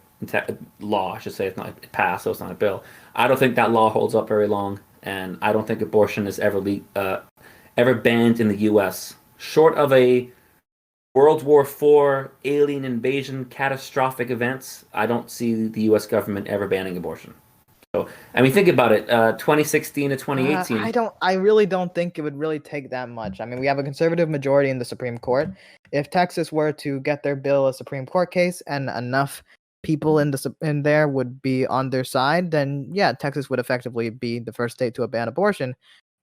law, I should say, it's not passed, so it's not a bill. I don't think that law holds up very long, and I don't think abortion is ever banned in the U.S. Short of a World War IV, alien invasion, catastrophic events, I don't see the U.S. government ever banning abortion. So, I mean, think about it. 2016 to 2018.
I really don't think it would really take that much. I mean, we have a conservative majority in the Supreme Court. If Texas were to get their bill a Supreme Court case and enough people in there would be on their side, then yeah, Texas would effectively be the first state to ban abortion.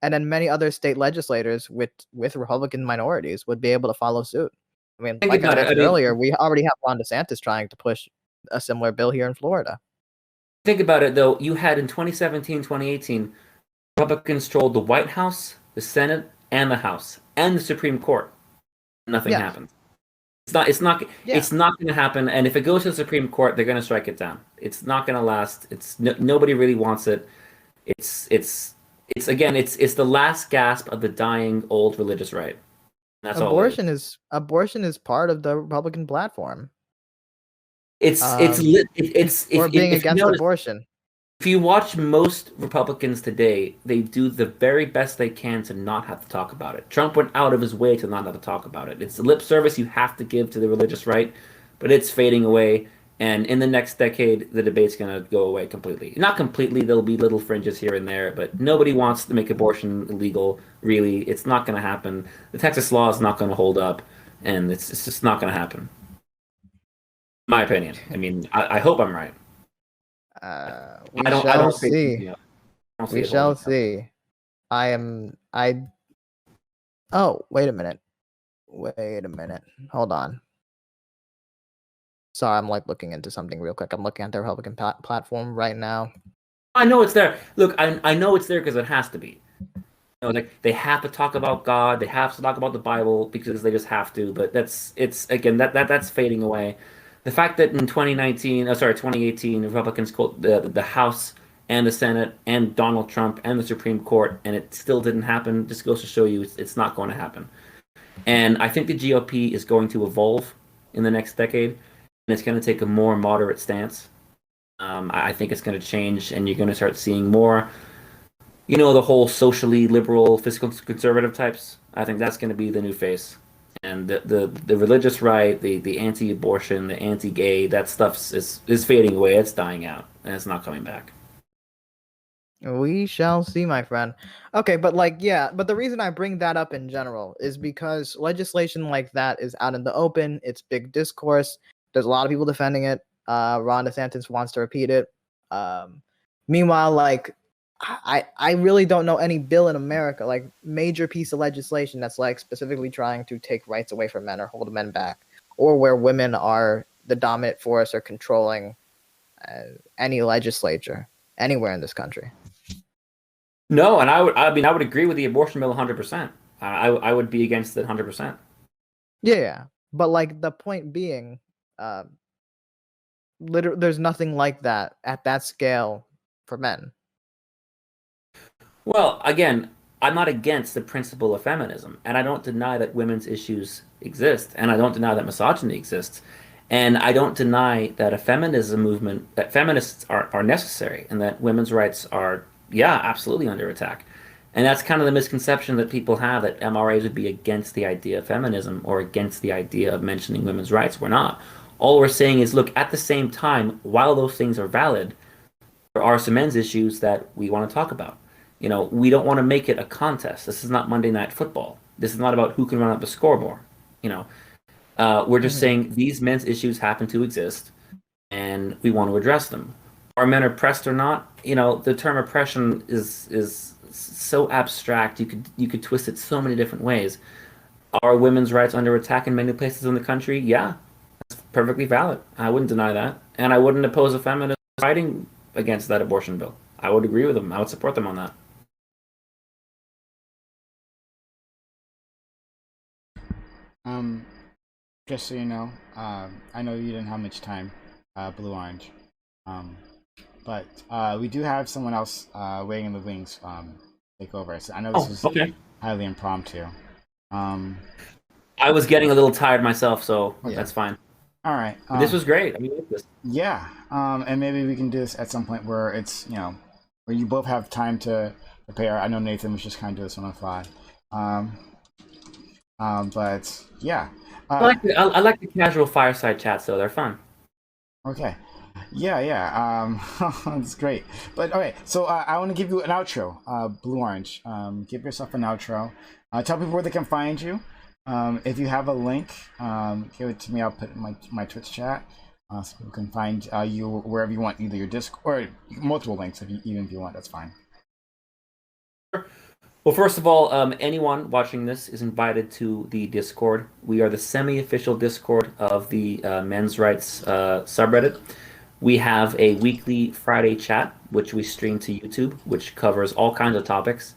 and then many other state legislators with Republican minorities would be able to follow suit. I mean,
Think
like I
about it.
mentioned earlier, we already have Ron DeSantis trying to push a similar bill here in Florida.
Think about it, though. You had in 2017, 2018, Republicans controlled the White House, the Senate, and the House, and the Supreme Court. Nothing
Yes.
happened. It's not going to happen. And if it goes to the Supreme Court, they're going to strike it down. It's not going to last. Nobody really wants it. It's the last gasp of the dying old religious right. That's all it is.
Abortion is part of the Republican platform.
It's
Or being
if you
against
notice,
abortion.
if you watch most Republicans today, they do the very best they can to not have to talk about it. Trump went out of his way to not have to talk about it. It's the lip service you have to give to the religious right, but it's fading away. And in the next decade, the debate's going to go away completely. Not completely, there'll be little fringes here and there, but nobody wants to make abortion illegal, really. It's not going to happen. The Texas law is not going to hold up, and it's just not going to happen. My opinion. I mean, I hope I'm right.
We shall see.
We
shall see. Oh, wait a minute. Hold on. Sorry, I'm like looking into something real quick. I'm looking at the Republican platform right now.
I know it's there. Look, I know it's there because it has to be. Like they have to talk about God, they have to talk about the Bible because they just have to. But that's fading away. The fact that in 2018, Republicans called the House and the Senate and Donald Trump and the Supreme Court, and it still didn't happen, just goes to show you it's not going to happen. And I think the GOP is going to evolve in the next decade, and it's going to take a more moderate stance. I think it's going to change, and you're going to start seeing more, the whole socially liberal, fiscal conservative types. I think that's going to be the new face. And the religious right, the anti-abortion, the anti-gay, that stuff is fading away. It's dying out, and it's not coming back.
We shall see, my friend. Okay, but but the reason I bring that up in general is because legislation like that is out in the open. It's big discourse. There's a lot of people defending it. Ron DeSantis wants to repeat it. Meanwhile, I really don't know any bill in America, like major piece of legislation that's like specifically trying to take rights away from men or hold men back, or where women are the dominant force or controlling any legislature anywhere in this country.
No, and I would agree with the abortion bill 100%. I would be against it 100%.
Yeah, but like the point being, there's nothing like that at that scale for men.
Well, again, I'm not against the principle of feminism, and I don't deny that women's issues exist, and I don't deny that misogyny exists, and I don't deny that a feminism movement, that feminists are necessary, and that women's rights are, absolutely under attack. And that's kind of the misconception that people have, that MRAs would be against the idea of feminism or against the idea of mentioning women's rights. We're not. All we're saying is, look, at the same time, while those things are valid, there are some men's issues that we want to talk about. We don't want to make it a contest. This is not Monday Night Football. This is not about who can run up the scoreboard. We're just saying these men's issues happen to exist, and we want to address them. Are men oppressed or not? The term oppression is so abstract. You could twist it so many different ways. Are women's rights under attack in many places in the country? Yeah, that's perfectly valid. I wouldn't deny that, and I wouldn't oppose a feminist fighting against that abortion bill. I would agree with them. I would support them on that.
Just so you know, I know you didn't have much time, Blue Orange, but we do have someone else waiting in the wings take over. So I know this was highly impromptu.
I was getting a little tired myself, so that's fine.
All right.
This was great. I mean, like this.
Yeah, and maybe we can do this at some point where it's where you both have time to prepare. I know Nathan was just kind of doing this on the fly. But yeah.
I like the casual fireside chats, though. They're fun.
Okay. Yeah. That's great. But okay, so I want to give you an outro, Blue Orange. Give yourself an outro. Tell people where they can find you. If you have a link, give it to me. I'll put it in my Twitch chat, so people can find you wherever you want, either your Discord or multiple links, even if you want. That's fine.
Well, first of all, anyone watching this is invited to the Discord. We are the semi-official Discord of the men's rights subreddit. We have a weekly Friday chat, which we stream to YouTube, which covers all kinds of topics.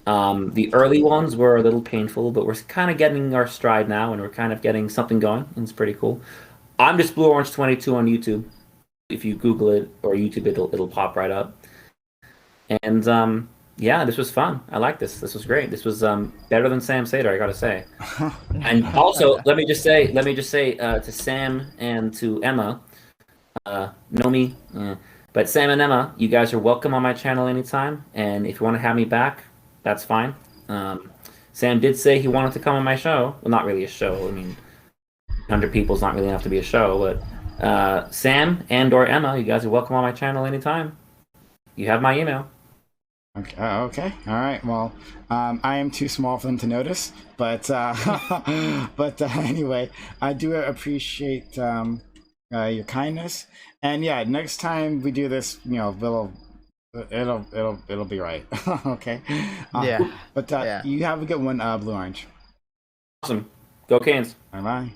The early ones were a little painful, but we're kind of getting our stride now, and we're kind of getting something going, and it's pretty cool. I'm just BlueOrange22 on YouTube. If you Google it or YouTube, it'll pop right up. And yeah, this was fun. I like this. This was great. This was better than Sam Sater, I gotta say. And also, let me just say to Sam and to Emma, Nomi, but Sam and Emma, you guys are welcome on my channel anytime. And if you want to have me back, that's fine. Sam did say he wanted to come on my show. Well, not really a show. I mean, 100 people's not really enough to be a show, but Sam and or Emma, you guys are welcome on my channel anytime. You have my email.
Okay. Okay. All right. Well, I am too small for them to notice, but anyway, I do appreciate your kindness, and yeah, next time we do this, it'll be right. Okay.
Yeah.
But
Yeah.
you have a good one, Blue Orange.
Awesome. Go Canes.
Bye bye.